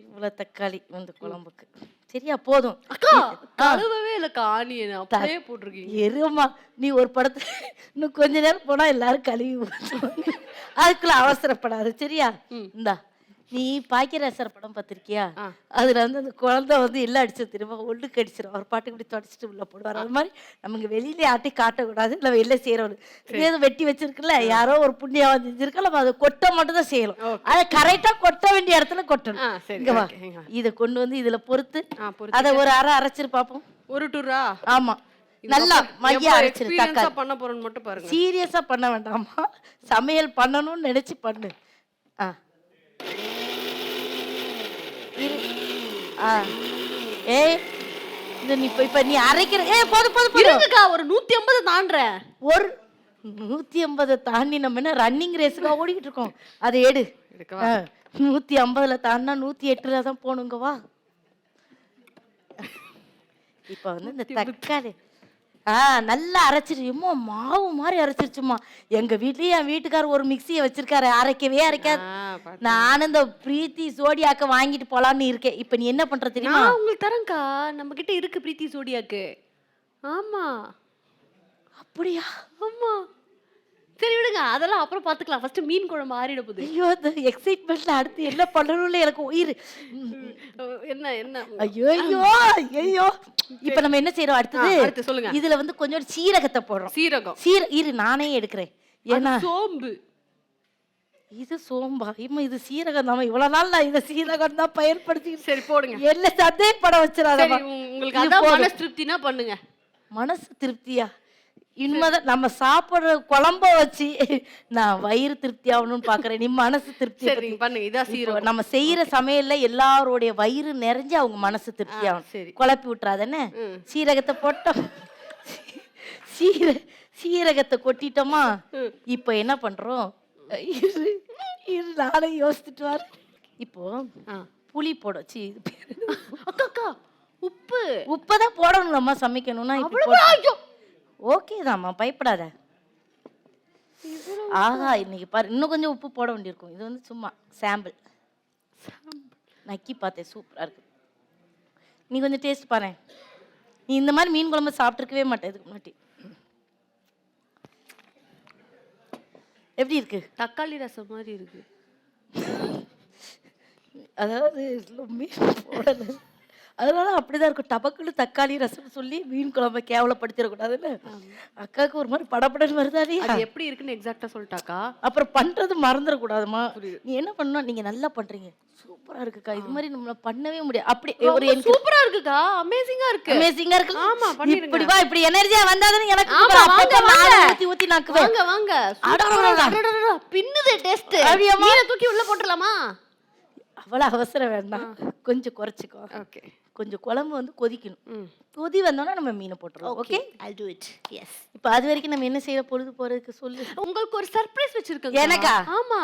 இவ்வளவு தக்காளி வந்து குழம்புக்கு. சரியா? போதும். அக்கா, கழுவவே இல்ல, ஆனியன் அப்படியே போட்டுருக்கீங்க. எருமா, நீ ஒரு படத்துல இன்னும் கொஞ்ச நேரம் போனா எல்லாரும் கழுவி அதுக்குள்ள அவசரப்படாது. சரியா? இந்தா, நீ பாக்கியராசர் படம் பார்த்திருக்கியா? அதுல வந்து அந்த குழந்தை வந்து எல்லாம் அடிச்சு திரும்ப ஒண்ணுக்கு அடிச்சிடும். அவர் பாட்டுக்கு இப்படி தொடச்சிட்டு உள்ள போடுவார். அது மாதிரி நமக்கு வெளியில ஆட்டி காட்டக்கூடாது. நம்ம வெளில செய்யறோம். ஏதோ வெட்டி வச்சிருக்குல்ல, யாரோ ஒரு புண்ணியாவா செஞ்சிருக்க, நம்ம அதை கொட்ட மட்டும் தான் செய்யணும். அதை கரெக்டா கொட்ட வேண்டிய இடத்துல கொட்டணும். இதை கொண்டு வந்து இதுல பொறுத்து அதை ஒரு அரை அரைச்சிரு பாப்போம். ஒரு டூரா? ஆமா, நல்லா மையா அரைச்சிரு. தக்காளி பண்ண போறோம்னு மட்டும் பாருங்க. சீரியஸா பண்ண வேண்டாமா, சமையல் பண்ணணும்னு நினைச்சு பண்ணு. இப்ப நீ அரைக்கிற போதுக்கா. ஒரு 150 தாண்டறேன். ஒரு 150 தாண்டி நம்ம என்ன ரன்னிங் ரேஸ்க்கா ஓடிக்கிட்டு இருக்கோம்? அதை எடு. 150ல தாண்டினா 108ல தான் போகணுங்க. வா. இப்ப வந்து இந்த தக்காளி நல்லா அரைச்சிருமா, மாவு மாதிரி அரைச்சிருச்சுமா. எங்க வீட்லயே என் வீட்டுக்காரர் ஒரு மிக்சியை வச்சிருக்காரு, அரைக்கவே அரைக்காது. நானும் இந்த பிரீத்தி சோடியாக்க வாங்கிட்டு போலான்னு இருக்கேன். இப்ப நீ என்ன பண்ற தெரியுமா? உங்களுக்கு தரேன்க்கா, நம்ம கிட்ட இருக்கு பிரீத்தி சோடியாக்கு. ஆமா. அப்படியா? ஆமா. சரி விடுங்க, அதெல்லாம் அப்புறம் பாத்துக்கலாம். ஃபர்ஸ்ட் மீன் குழம்பு ஆறிட போகுது. ஐயோ அந்த எக்ஸைட்மெண்ட்ல அடுத்து என்ன பண்ணணும்னு எனக்கு உயிர். என்ன என்ன ஐயோ ஐயோ ஐயோ. இப்ப நம்ம என்ன செய்யறோம் அடுத்தது? அடுத்து சொல்லுங்க. இதுல வந்து கொஞ்சம் சீரகத்தை போடுறோம். சீரகம். இரு நானே எடுக்கிறேன். ஏன்னா சோம்பு. இது சோம்பா? இம்மா இது சீரகம் தான். இவ்வளவு நாள் நான் இதை சீரகம் தான் பயன்படுத்தி. சரி போடுங்க. என்ன சந்தேகப்பட வச்சிடாத. சரி உங்களுக்கு அதான் மனசு திருப்தினா பண்ணுங்க. மனசு திருப்தியா? இனிமேதான் நம்ம சாப்பிடுற குழம்ப வச்சு நான் வயிறு திருப்தி ஆகணும்னு பாக்குறேன். நீ மனசு திருப்தி. சரி பண்ணுங்க. இதான் சீரகம். நம்ம செய்யற சமையல்ல எல்லாரோடைய வயிறு நிறைஞ்சு அவங்க மனசு திருப்தி ஆகணும். சரி. குழப்பி விட்டுறாதானே. சீரகத்தை போட்டோம். சீரகத்தை கொட்டிட்டோமா? இப்ப என்ன பண்றோம்? இரு நானே யோசிச்சுட்டு வர. இப்போ புளி போடும். அக்கா அக்கா உப்பு. உப்பதான் போடணும் நம்ம சமைக்கணும்னா. ஓகே தாம்மா, பயப்படாத. ஆஹா இன்னைக்கு பாரு, இன்னும் கொஞ்சம் உப்பு போட வேண்டியிருக்கும். இது வந்து சும்மா சாம்பிள். நக்கி பார்த்தேன், சூப்பரா இருக்கு. நீ கொஞ்சம் டேஸ்ட் பாரு. நீ இந்த மாதிரி மீன் குழம்பு சாப்பிட்டுருக்கவே மாட்டேன் இதுக்கு முன்னாடி. எப்படி இருக்கு? தக்காளி ரசம் மாதிரி இருக்கு. அதாவது மீன் போடல, அதனால அப்படிதான் இருக்கும். டபக்குன்னு தக்காளி ரசம் சொல்லி மீன் குழம்பை கேவலப்படுத்திடக்கூடாதுன்னு அக்காவுக்கு ஒரு மாதிரி படப்படன்னு வருதாடி. அது எப்படி இருக்குன்னு எக்ஸாக்டா சொல்லிட்டாக்கா. அப்புறம் பண்றது மறந்துடக்கூடாதுமா. நீ என்ன பண்ணணும்? நீங்க நல்லா பண்றீங்க, சூப்பரா இருக்குக்கா. இது மாதிரி நம்மள பண்ணவே முடியாது. அப்படி ஒரு சூப்பரா இருக்குக்கா, அமேசிங்கா இருக்கு. அமேசிங்கா இருக்கு. ஆமா பண்ணிடுங்க. இப்படி வா, இப்படி எனர்ஜியா வந்தாதானே எனக்கு. ஆமா வாங்க வாங்க. ஊத்தி நாக்குவே. வாங்க வாங்க. அடடடடா பின்னுதே டேஸ்ட். மீனை தூக்கி உள்ள போட்டுறலாமா? அவ்வளவு அவசரம் வேண்டாம், கொஞ்சம் குறைச்சிக்கோ. ஓகே. கொஞ்சம் குழம்பு வந்து கொதிக்கணும். கொதி வந்தோன்னா நம்ம மீனை போட்டுருவோம். Okay, I'll do it. Yes. இப்போ அது வரைக்கும் நம்ம என்ன செய்ய பொழுது போறதுக்கு சொல்லு. உங்களுக்கு ஒரு சர்ப்ரைஸ் வச்சிருக்கேன். எனக்கா? ஆமா,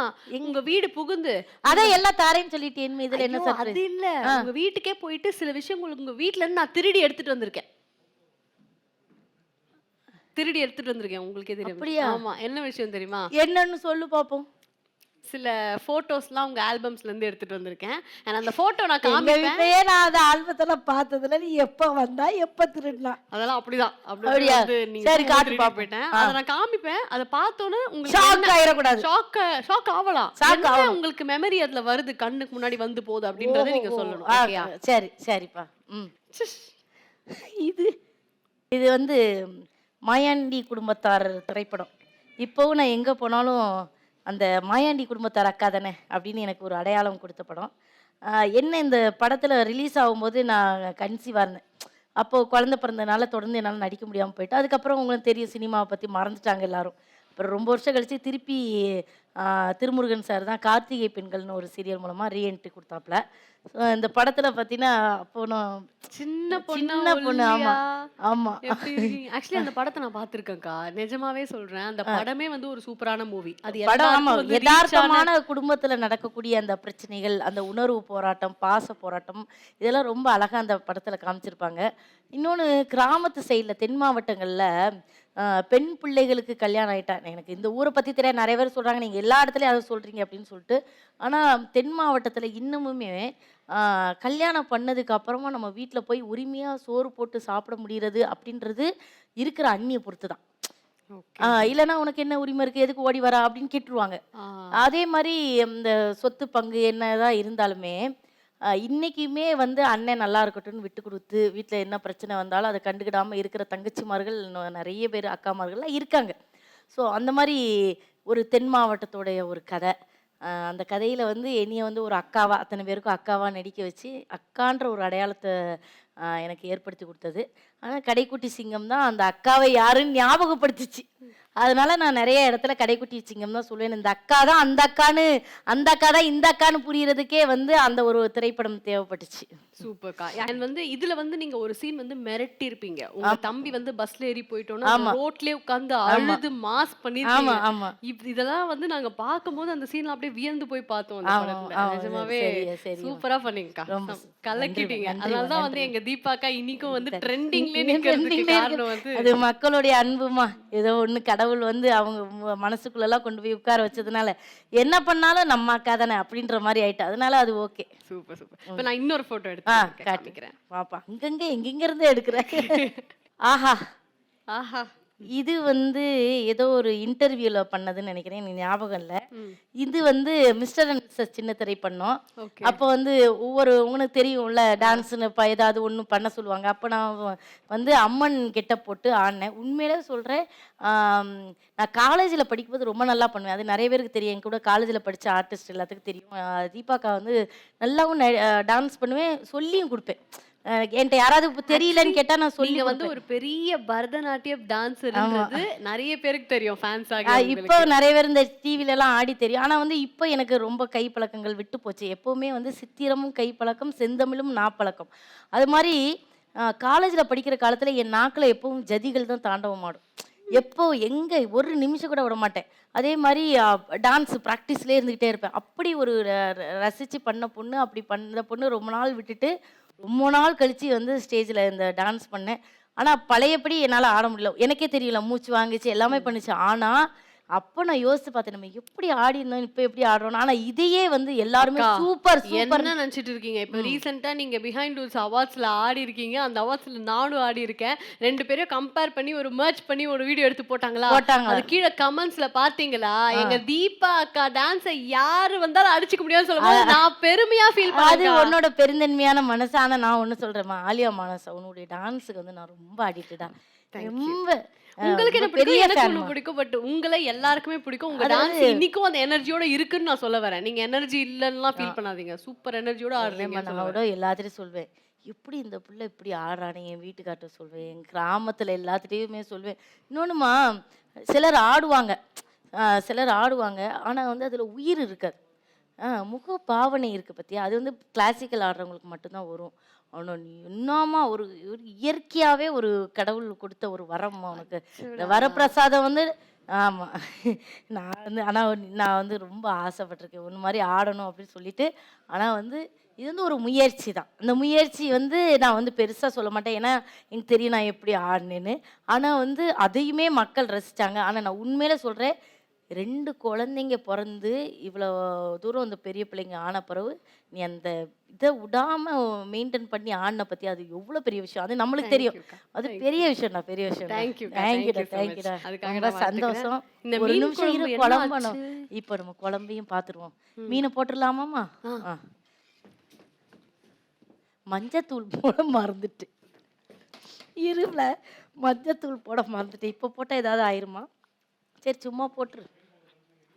உங்க வீடு புகுந்து அதான் எல்லாம் தாரேன்னு சொல்லிட்டேன். இதுல என்ன சர்ப்ரைஸ்? அது இல்ல, உங்க வீட்டுக்கே போயிட்டு சில விஷயங்கள் உங்க வீட்ல இருந்து நான் திருடி எடுத்துட்டு வந்திருக்கேன். உங்களுக்கே தெரியும். அப்படியா? ஆமா. என்ன விஷயம் தெரியுமா? என்னன்னு சொல்லு பாப்போம். சில போட்டோஸ்லாம் உங்க ஆல்பம்ஸ்ல இருந்து எடுத்துட்டு வந்திருக்கேன். நான் அந்த போட்டோ நான் காமிப்பேன். நான் அந்த ஆல்பத்தெல்லாம் பார்த்ததுல நீ எப்ப வந்தா எப்ப திருடனா அதெல்லாம் அப்படிதான். அப்படியா? சரி காட்டு போயிட்டேன். அத நான் காமிப்பேன். அத பார்த்தோனே உங்களுக்கு ஷாக் ஆயிரக்கூடாது. ஷாக் ஆவலாம். உங்களுக்கு மெமரி அதுல வருது, கண்ணுக்கு முன்னாடி வந்து போகுது அப்படின்றதை நீங்க சொல்லணும். ஓகேயா? சரி சரிப்பா. இது வந்து மாயாண்டி குடும்பத்தார் திரைப்படம். இப்போவும் நான் எங்க போனாலும் அந்த மாயாண்டி குடும்பத்தார் அக்கா தானே அப்படின்னு எனக்கு ஒரு அடையாளம் கொடுத்த படம். என்ன இந்த படத்தில் ரிலீஸ் ஆகும்போது நான் கன்சீவாக இருந்தேன். அப்போது குழந்தை பிறந்ததுனால தொடர்ந்து என்னால் நடிக்க முடியாமல் போயிட்டு, அதுக்கப்புறம் உங்களுக்கு தெரியும் சினிமாவை பற்றி மறந்துட்டாங்க எல்லாரும். அப்புறம் ரொம்ப வருஷம் கழித்து திருப்பி திருமுருகன் சார் தான் கார்த்திகை பெண்கள்னு ஒரு சீரியல் மூலமாக ரீஎன்ட்ரி கொடுத்தாப்புல. இந்த படத்தில் பார்த்தீங்கன்னா அப்போ நான் சின்ன பொண்ணு. ஆமாம் ஆமாம். ஆக்சுவலி அந்த படத்தை நான் பார்த்துருக்கேன்க்கா, நிஜமாவே சொல்கிறேன். அந்த படமே வந்து ஒரு சூப்பரான மூவி. அது படம். ஆமாம், யதார்த்தமான குடும்பத்தில் நடக்கக்கூடிய அந்த பிரச்சனைகள், அந்த உணர்வு போராட்டம், பாச போராட்டம், இதெல்லாம் ரொம்ப அழகாக அந்த படத்தில் காமிச்சிருப்பாங்க. இன்னொன்று கிராமத்து சைடில் தென் மாவட்டங்களில் பெண் பிள்ளைகளுக்கு கல்யாணம் ஆகிட்டா, எனக்கு இந்த ஊரை பற்றி தெரியாது, நிறைய பேர் சொல்கிறாங்க நீங்கள் எல்லா இடத்துலையும் அதை சொல்கிறீங்க அப்படின்னு சொல்லிட்டு. ஆனால் தென் மாவட்டத்தில் இன்னமுமே கல்யாணம் பண்ணதுக்கு அப்புறமா நம்ம வீட்டில் போய் உரிமையாக சோறு போட்டு சாப்பிட முடிகிறது அப்படின்றது இருக்கிற அண்ணியை பொறுத்து தான். இல்லைன்னா உனக்கு என்ன உரிமை இருக்குது, எதுக்கு ஓடி வரா அப்படின்னு கேட்டுருவாங்க. அதே மாதிரி இந்த சொத்து பங்கு என்னதான் இருந்தாலுமே இன்னைக்குமே வந்து அண்ணன் நல்லா இருக்கட்டும்னு விட்டு கொடுத்து வீட்டில் என்ன பிரச்சனை வந்தாலும் அதை கண்டுக்கிடாமல் இருக்கிற தங்கச்சிமார்கள் நிறைய பேர் அக்காமார்கள்லாம் இருக்காங்க. ஸோ அந்த மாதிரி ஒரு தென் மாவட்டத்தோடைய ஒரு கதை. அந்த கதையில் வந்து என்னைய வந்து ஒரு அக்காவா, அத்தனை பேருக்கும் அக்காவாக நடிக்க வச்சு அக்கான்ற ஒரு அடையாளத்தை எனக்கு ஏற்படுத்தி கொடுத்தது. ஆனால் கடைக்குட்டி சிங்கம் தான் அந்த அக்காவை யாருன்னு ஞாபகப்படுத்திச்சு. அதனால நான் நிறைய இடத்துல கடைக்குட்டி சிங்கம் தான் சொல்லுவேன். இந்த அக்கா தான் அந்த அக்கான்னு, அந்த அக்கா தான் இந்த அக்கான்னு புரியறதுக்கே வந்து அந்த ஒரு திரைப்படம் தேவைப்பட்டுச்சு. சூப்பர்க்கா. அண்ட் வந்து இதுல வந்து நீங்க ஒரு சீன் வந்து மிரட்டி இருப்பீங்க. உங்க தம்பி வந்து பஸ்ல ஏறி போயிட்டோம்னா ரோட்லயே உட்கார்ந்து அழுது மாஸ் பண்ணிருக்கீங்க. ஆமா. இதெல்லாம் வந்து நாங்க பாக்கும்போது அந்த சீன்ல அப்படியே வியந்து போய் பார்த்தோம். அந்த படத்துல நிஜமாவே சூப்பரா பண்ணீங்கக்கா, கலக்கிட்டீங்க. அதனால தான் வந்து எங்க தீபாக்கா இன்னைக்கும் வந்து ட்ரெண்டிங்லயே நிக்கிறதுக்கு காரணம் வந்து அது மக்களுடைய அன்புமா. ஏதோ ஒண்ணு கடவுள் வந்து அவங்க மனசுக்குள்ளெல்லாம் கொண்டு போய் உட்கார வச்சதுனால என்ன பண்ணாலும் நம்ம அக்கா தானே அப்படின்ற மாதிரி ஆயிட்டு. அதனால அது ஓகே. Super super. இப்போ நான் இன்னொரு போட்டோ எடுத்து காட்டிக்கிறேன். பாப்பா அங்கங்க எங்கெங்க இருந்து எடுக்கிறேன். ஆஹா ஆஹா இது வந்து ஏதோ ஒரு இன்டர்வியூல பண்ணதுன்னு நினைக்கிறேன், எனக்கு ஞாபகம் இல்ல. ம். இது வந்து மிஸ்டர் அண்ட் மிஸ்ஸஸ் சின்னத்திரை பண்ணோம். ஓகே. அப்போ வந்து உங்களுக்கு தெரியும்ல டான்ஸ்னு ஏதாவது ஒன்று பண்ண சொல்லுவாங்க. அப்போ நான் வந்து அம்மன் கெட்டப் போட்டு ஆடினேன். உண்மையிலே சொல்கிறேன், நான் காலேஜில் படிக்கும்போது ரொம்ப நல்லா பண்ணுவேன். அது நிறைய பேருக்கு தெரியும். என் கூட காலேஜில் படித்த ஆர்டிஸ்ட் எல்லாத்துக்கும் தெரியும். தீபாக்கா வந்து நல்லாவும் டான்ஸ் பண்ணுவேன், சொல்லியும் கொடுப்பேன். என்கிட்ட யாராவது இப்போ தெரியலன்னு கேட்டால் நான் சொல்லி நீங்க வந்து ஒரு பெரிய பரதநாட்டியம் டான்ஸர்ன்றது நிறைய பேருக்கு தெரியும், ஃபேன்ஸ் ஆகி இப்போ நிறைய பேர் இந்த டிவிலலாம் ஆடி தெரியும். ஆனால் வந்து இப்போ எனக்கு ரொம்ப கை பழக்கங்கள் விட்டு போச்சு. எப்போவுமே வந்து சித்திரமும் கை பழக்கம், செந்தமிழும் நாப்பழக்கம். அது மாதிரி காலேஜில் படிக்கிற காலத்தில் என் நாக்கில் எப்பவும் ஜதிகள் தான் தாண்டவம் ஆடும். எப்போ எங்கே ஒரு நிமிஷம் கூட விட மாட்டேன். அதே மாதிரி டான்ஸ் ப்ராக்டிஸ்லேயே இருந்துக்கிட்டே இருப்பேன். அப்படி ஒரு ரசித்து பண்ண பொண்ணு, அப்படி பண்ண பொண்ணு ரொம்ப நாள் விட்டுட்டு ரொம்ப நாள் கழித்து வந்து ஸ்டேஜில் இந்த டான்ஸ் பண்ணேன். ஆனால் பழையபடி என்னால் ஆட முடியல. எனக்கே தெரியல, மூச்சு வாங்கிச்சு, எல்லாமே பண்ணிச்சு. ஆனால் அப்போ நான் யோசித்து பார்த்தேன், நம்ம எப்படி ஆடி இருந்தோம், இப்போ எப்படி ஆடுறோம். ஆனால் இதையே வந்து எல்லாருமே சூப்பர் சூப்பர் என்ன நினைச்சிட்டு இருக்கீங்க? இப்போ ரீசெண்டா நீங்க பிஹைண்ட் ரூல்ஸ் அவார்ட்ஸ்ல ஆடி இருக்கீங்க. அந்த அவார்ட்ஸ்ல நானும் ஆடி இருக்கேன். ரெண்டு பேரும் கம்பேர் பண்ணி ஒரு மர்ஜ் பண்ணி ஒரு வீடியோ எடுத்து போட்டாங்களா? அது கீழே கமெண்ட்ஸ்ல பாத்தீங்களா? எங்க தீபா அக்கா டான்ஸை யாரு வந்தாலும் அடிச்சுக்க முடியாதுன்னு சொல்லும்போது நான் பெருமையா ஃபீல் அது பண்ணேன். உன்னோட பெருந்தன்மையான மனசு. ஆனால் நான் ஒன்று சொல்கிறேம்மா, ஆலியா மானசா உன்னுடைய டான்ஸுக்கு வந்து நான் ரொம்ப ஆடிட்டுடா. ரொம்ப உங்களுக்கு என்ன பெரிய பிடிக்கும், எனக்கு fan ஒண்ணு மா. பிடிக்கும். பட் உங்களை எல்லாருக்குமே பிடிக்கும். உங்க டான்ஸ் இன்னைக்கும் அந்த எனர்ஜியோட இருக்குன்னு நான் சொல்ல வரேன். நீங்க எனர்ஜி இல்லன்னுலாம் ஃபீல் பண்ணாதீங்க. சூப்பர் எனர்ஜியோட ஆடுறீங்க. நான் கூட எல்லாத்திட்டையும் சொல்வேன், எப்படி இந்த பிள்ளை இப்படி ஆடுறானே, என் வீட்டுக்கார்ட்ட சொல்வேன், என் கிராமத்தில் எல்லாத்துட்டையுமே சொல்வேன். இன்னொன்றுமா, சிலர் ஆடுவாங்க, ஆனால் வந்து அதில் உயிர் இருக்காது. முக பாவனை இருக்குது பார்த்தியா, அது வந்து கிளாசிக்கல் ஆடுறவங்களுக்கு மட்டும்தான் வரும். ஆனால் நீ என்னமா ஒரு இயற்கையாகவே ஒரு கடவுள் கொடுத்த ஒரு வரம்மா உனக்கு. இந்த வரப்பிரசாதம் வந்து ஆமாம். நான் வந்து ரொம்ப ஆசைப்பட்டிருக்கேன் ஒன்று மாதிரி ஆடணும் அப்படின்னு சொல்லிட்டு. ஆனால் வந்து இது வந்து ஒரு முயற்சி தான். அந்த முயற்சி வந்து நான் வந்து பெருசாக சொல்ல மாட்டேன், ஏன்னா எனக்கு தெரியும் நான் எப்படி ஆடினேன்னு. ஆனால் வந்து அதையுமே மக்கள் ரசித்தாங்க. ஆனால் நான் உண்மையில சொல்கிறேன், 2 குழந்தைங்க பிறந்து இவ்வளோ தூரம் அந்த பெரிய பிள்ளைங்க ஆன பிறகு நீ அந்த இதை விடாமல் மெயின்டைன் பண்ணி ஆடின பற்றி அது எவ்வளோ பெரிய விஷயம். அது நம்மளுக்கு தெரியும். அது பெரிய விஷயம்டா, பெரிய விஷயம். தேங்க்யூடா. ரொம்ப சந்தோஷம். ஒரு நிமிஷம் இரு, குழம்பணும். இப்போ நம்ம குழம்பையும் பார்த்துருவோம். மீனை போட்டுடலாமாம்மா? மஞ்சத்தூள் போட மறந்துட்டு, இருல மஞ்சத்தூள் போட மறந்துட்டு. இப்போ போட்டால் ஏதாவது ஆயிருமா? சரி, சும்மா போட்டுரு.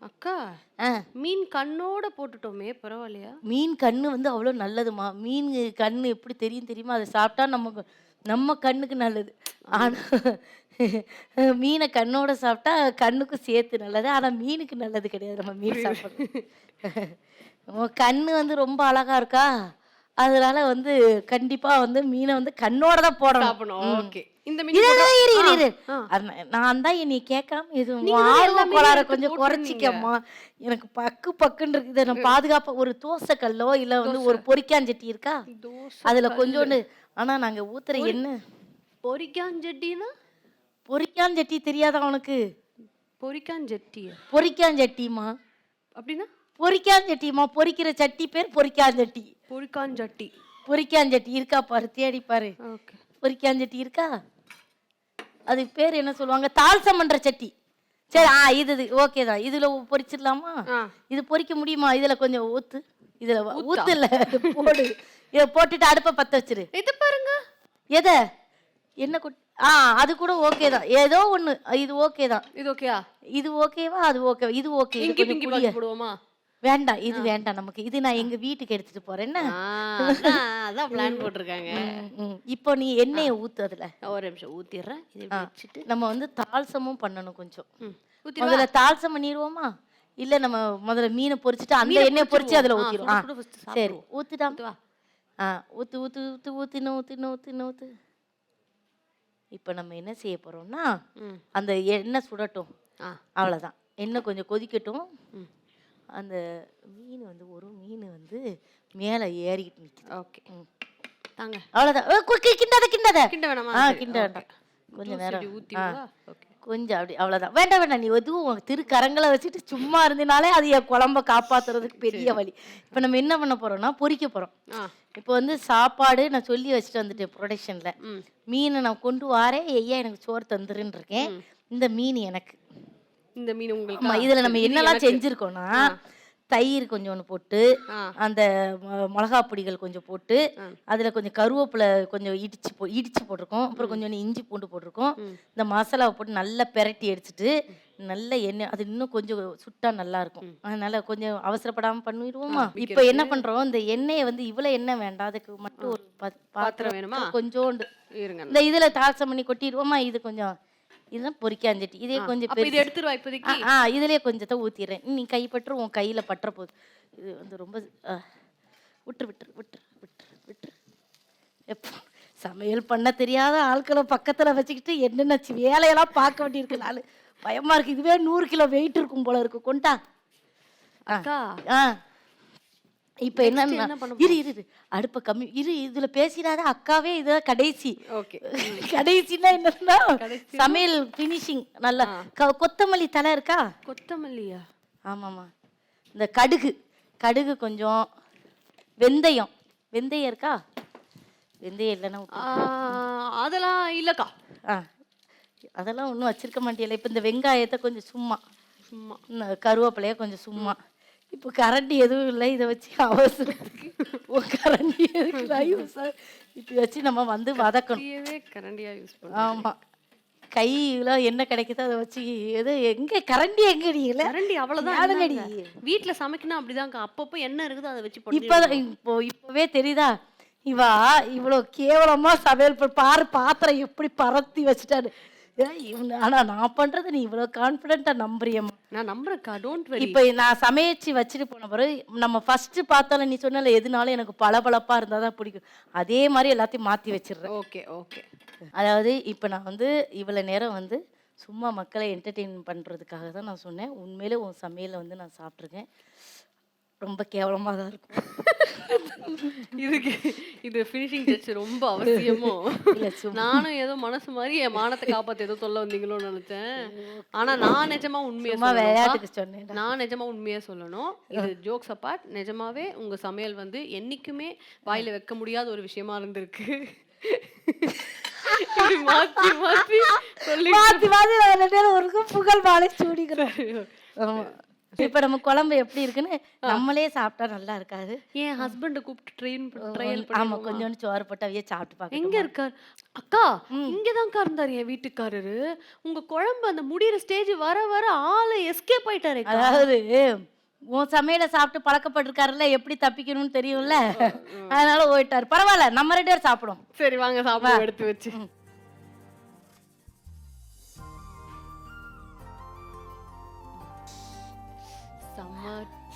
அக்கா, மீன் கண்ணோட போட்டுட்டோமே, பரவாயில்லையா? மீன் கண்ணு வந்து அவ்வளோ நல்லதுமா. மீன் கண்ணு எப்படி தெரியுமா? அதை சாப்பிட்டா நம்ம கண்ணுக்கு நல்லது. ஆனால் மீனை கண்ணோட சாப்பிட்டா கண்ணுக்கும் சேர்த்து நல்லது. ஆனால் மீனுக்கு நல்லது கிடையாது நம்ம மீன் சாப்பிட்றது. கண்ணு வந்து ரொம்ப அழகா இருக்கா, அதனால வந்து கண்டிப்பா வந்து மீனை வந்து கண்ணோட தான் போடணும். ஓகே. நான் தான் என்னை கேட்காம எதுவும் ஆர்வம் கோளாறு கொஞ்சம் குறைச்சிக்கம்மா. எனக்கு பக்குன்னு இருக்கு. இதை நான் பாதுகாப்பா ஒரு தோசை கல்லோ இல்ல வந்து ஒரு பொரிக்காஞ்சட்டி இருக்கா, அதுல கொஞ்சோண்டு. ஆனா நாங்க ஊத்துற எண்ணெய் பொரிக்காஞ்சட்டினா? பொரிக்காஞ்சட்டி தெரியாதா உனக்கு? பொரிக்காஞ்சட்டிமா அப்படின்னா? பொரிக்காஞ்சட்டிமா, பொரிக்கிற சட்டி பேர் பொரிக்காஞ்சட்டி. பொரிக்காஞ்சட்டி இருக்கா பாரு, தேடி பாரு. பொரிக்காஞ்சட்டி இருக்கா? அதுக்கு பேர் என்ன சொல்லுவாங்க? தால்சம் பண்ற சட்டி. சரி, இது ஓகே தான். இதுல பொரிச்சிடலாமா? இது பொரிக்க முடியுமா? இதுல கொஞ்சம் ஊத்து. இதுல ஊத்துல போடு. இதை போட்டுட்டு அடுப்பை பத்த வச்சிரு. இது பாருங்க. எதை? என்ன அது கூட ஓகே தான். ஏதோ ஒண்ணு. இது ஓகே தான். இது ஓகேவா? இது ஓகேவா? அது ஓகே. இது ஓகே. போடுவோமா? வேண்டாம், இது வேண்டாம் நமக்கு. இது நான் எங்க வீட்டுக்கு எடுத்துட்டு போறேன். அதான் பிளான் போட்டிருக்காங்க. இப்போ நீ எண்ணெயை ஊத்து. அதுல ஒரு நிமிஷம் ஊத்திடுறேன். இதை வச்சுட்டு நம்ம வந்து தால்சமும் பண்ணணும் கொஞ்சம். முதல்ல தால்சம் பண்ணிடுவோமா? இல்ல நம்ம முதல்ல மீனை பொரிச்சுட்டு அந்த எண்ணெயை பொரிச்சு அதுல ஊத்திடுவோம். சரி, ஊத்துடா. ஊத்து ஊத்து ஊத்து ஊத்து. இப்போ நம்ம என்ன செய்ய போறோம்னா, அந்த எண்ணெய் சுடட்டும். அவ்வளவுதான். எண்ணெய் கொஞ்சம் கொதிக்கட்டும். அந்த மீன் வந்து ஒரு மீன் வந்து மேலே ஏறிக்கிட்டு நிற்குது. ஓகே, தாங்க. அவ்வளோதான். கிண்டாத கிண்ட வேணாமா? கிண்ட வேண்டாம். கொஞ்சம் நேரம் கொஞ்சம் அப்படி அவ்வளோதான். வேண்டாம் வேண்டாம், நீ எதுவும் உன் திருக்கரங்களை வச்சுட்டு சும்மா இருந்தினாலே அது என் குழம்ப காப்பாத்துறதுக்கு பெரிய வழி. இப்போ நம்ம என்ன பண்ண போறோம்னா பொரிக்க போறோம். இப்போ வந்து சாப்பாடு நான் சொல்லி வச்சுட்டு வந்துட்டேன் ப்ரொடக்ஷன்ல. மீனை நான் கொண்டு வாரேன், ஐயா எனக்கு சோறு தந்துருன்னு இருக்கேன். இந்த மீன் எனக்கு. இந்த மீன் ஆமா, உங்களுக்கு இதுல நம்ம என்னெல்லாம் செஞ்சிருக்கோம்னா தயிர் கொஞ்சோண்டு போட்டு, அந்த மிளகா பொடிகள் கொஞ்சம் போட்டு, அதுல கொஞ்சம் கருவேப்பிலை கொஞ்சம் இடிச்சு போட்டிருக்கோம். அப்புறம் கொஞ்சோண்டு இஞ்சி பூண்டு போட்டிருக்கோம். இந்த மசாலாவை போட்டு நல்லா பெரட்டி எடுத்துட்டு நல்ல எண்ணெய், அது இன்னும் கொஞ்சம் சுட்டா நல்லா இருக்கும். அதனால கொஞ்சம் அவசரப்படாம பண்ணிடுவோமா. இப்போ என்ன பண்றோம், இந்த எண்ணெயை வந்து இவ்வளவு எண்ணெய் வேண்டாம், அதுக்கு மட்டும் ஒரு பாத்திரம் வேணுமா? கொஞ்சோண்டு இருங்க. இந்த இதுல தாளசம் பண்ணி கொட்டிடுவோமா. இது கொஞ்சம் இதுதான் பொரிக்காஞ்சிட்டு இதே கொஞ்சம் அப்ப இது எடுத்துருவா இப்போதைக்கு. இதுலயே கொஞ்சத்தை ஊத்திடுறேன். நீ கைப்பற்று, உன் கையில பற்ற போகுது. இது வந்து ரொம்ப விட்டுரு விட்டுரு விட்டுரு விட்டுரு விட்டுரு. எப்போ சமையல் பண்ண தெரியாத ஆட்களை பக்கத்துல வச்சுக்கிட்டு என்னென்ன வேலையெல்லாம் பார்க்க வேண்டியிருக்கு. நாலு பயமா இருக்கு. இதுவே 100 கிலோ வெயிட் இருக்கும் போல இருக்கு. கொண்டா அக்கா. இப்ப என்னன்னா இரு அடுப்ப கம்மி இரு. இதுல பேசிடாத அக்காவே. இதுதான் கடைசி. கடைசின்னா என்னன்னா சமையல் பினிஷிங். நல்லா கொத்தமல்லி தலை இருக்கா? கொத்தமல்லியா? ஆமாமா. இந்த கடுகு கொஞ்சம், வெந்தயம் இருக்கா? வெந்தயம் இல்லைன்னா அதெல்லாம் இல்லக்கா. அதெல்லாம் ஒன்றும் வச்சிருக்க மாட்டேல. இப்போ இந்த வெங்காயத்தை கொஞ்சம் சும்மா கருவேப்பிலைய கொஞ்சம் சும்மா. இப்போ கரண்டி எதுவும் இல்லை, இதை வச்சு அவசரத்துக்கு கரண்டி எதுக்கு இப்படி வச்சு நம்ம வந்து வதக்கணும். கரண்டியா யூஸ் பண்ணுவோம். ஆமா, கையில என்ன கிடைக்குதோ அதை வச்சு. எது எங்க கரண்டி எங்கடி? கரண்டி அவ்வளவுதான். வீட்டுல சமைக்கணும் அப்படிதான், அப்பப்போ என்ன இருக்குதோ அதை வச்சு. இப்பவே தெரியுதா இவா இவ்வளோ கேவலமா சமையல் பாரு, பாத்திரம் எப்படி பரத்தி வச்சுட்டாரு. ஆனா நான் பண்றது நீ இவ்வளவு கான்பிடென்ட்டா நம்புறியம்மா? நான் நம்புறேன்க்கா, டோன்ட் வரி. இப்போ நான் சமைச்சு வச்சுட்டு போன பிறகு நம்ம ஃபர்ஸ்ட் பார்த்தாலும் நீ சொன்னல எதுனாலும் எனக்கு பளபளப்பா இருந்தாதான் பிடிக்கும். அதே மாதிரி எல்லாத்தையும் மாத்தி வச்சிடுறேன். Okay okay. அதாவது இப்போ நான் வந்து இவ்வளவு நேரம் வந்து சும்மா மக்களை என்டர்டெயின் பண்றதுக்காக தான் நான் சொன்னேன். உண்மையிலே உன் சமையலை வந்து நான் சாப்பிட்ருக்கேன். ரொம்ப கேவலமா தான் இருக்கும். இது ஃபினிஷிங் டச் ரொம்ப அவசியமோ? நானும் ஏதோ மனசு மாதிரி என் மானத்தை காப்பாத்த ஏதோ சொல்ல வந்தீங்களோன்னு நினைச்சேன். ஆனா நான் நிஜமா உண்மையா விளையாட்டுக்கு சொன்னேன். நான் நிஜமா உண்மையா சொல்லணும். இது ஜோக்ஸ் அப்பார்ட். நிஜமாவே உங்க சமையல் வந்து என்னைக்குமே வாயில வைக்க முடியாத ஒரு விஷயமா இருந்திருக்கு. மாத்தி மாத்தி சொல்லி ஒரு புகழ் மாலை சூடிக்கிறோம். இப்ப நம்ம குழம்பு எப்படி இருக்குன்னு நம்மளே சாப்பிட்டா நல்லா இருக்காது. என் ஹஸ்பண்ட் கூப்பிட்டு ட்ரையல் ஆமா, கொஞ்சோண்டு சோறு போட்டு அவையே சாப்பிட்டு பாக்க. எங்க இருக்காரு? அக்கா இங்கதான்க்கா இருந்தாரு என் வீட்டுக்காரரு. உங்க குழம்பு அந்த முடியிற ஸ்டேஜ் வர வர ஆளு எஸ்கேப் ஆயிட்டாரு. அதாவது உன் சமையலை சாப்பிட்டு பழக்கப்பட்டிருக்காருல்ல, எப்படி தப்பிக்கணும்னு தெரியும்ல, அதனால போயிட்டாரு. பரவாயில்ல, நம்ம 2 பேரும் சாப்பிடும். சரி வாங்க சாப்பிட எடுத்து வச்சு.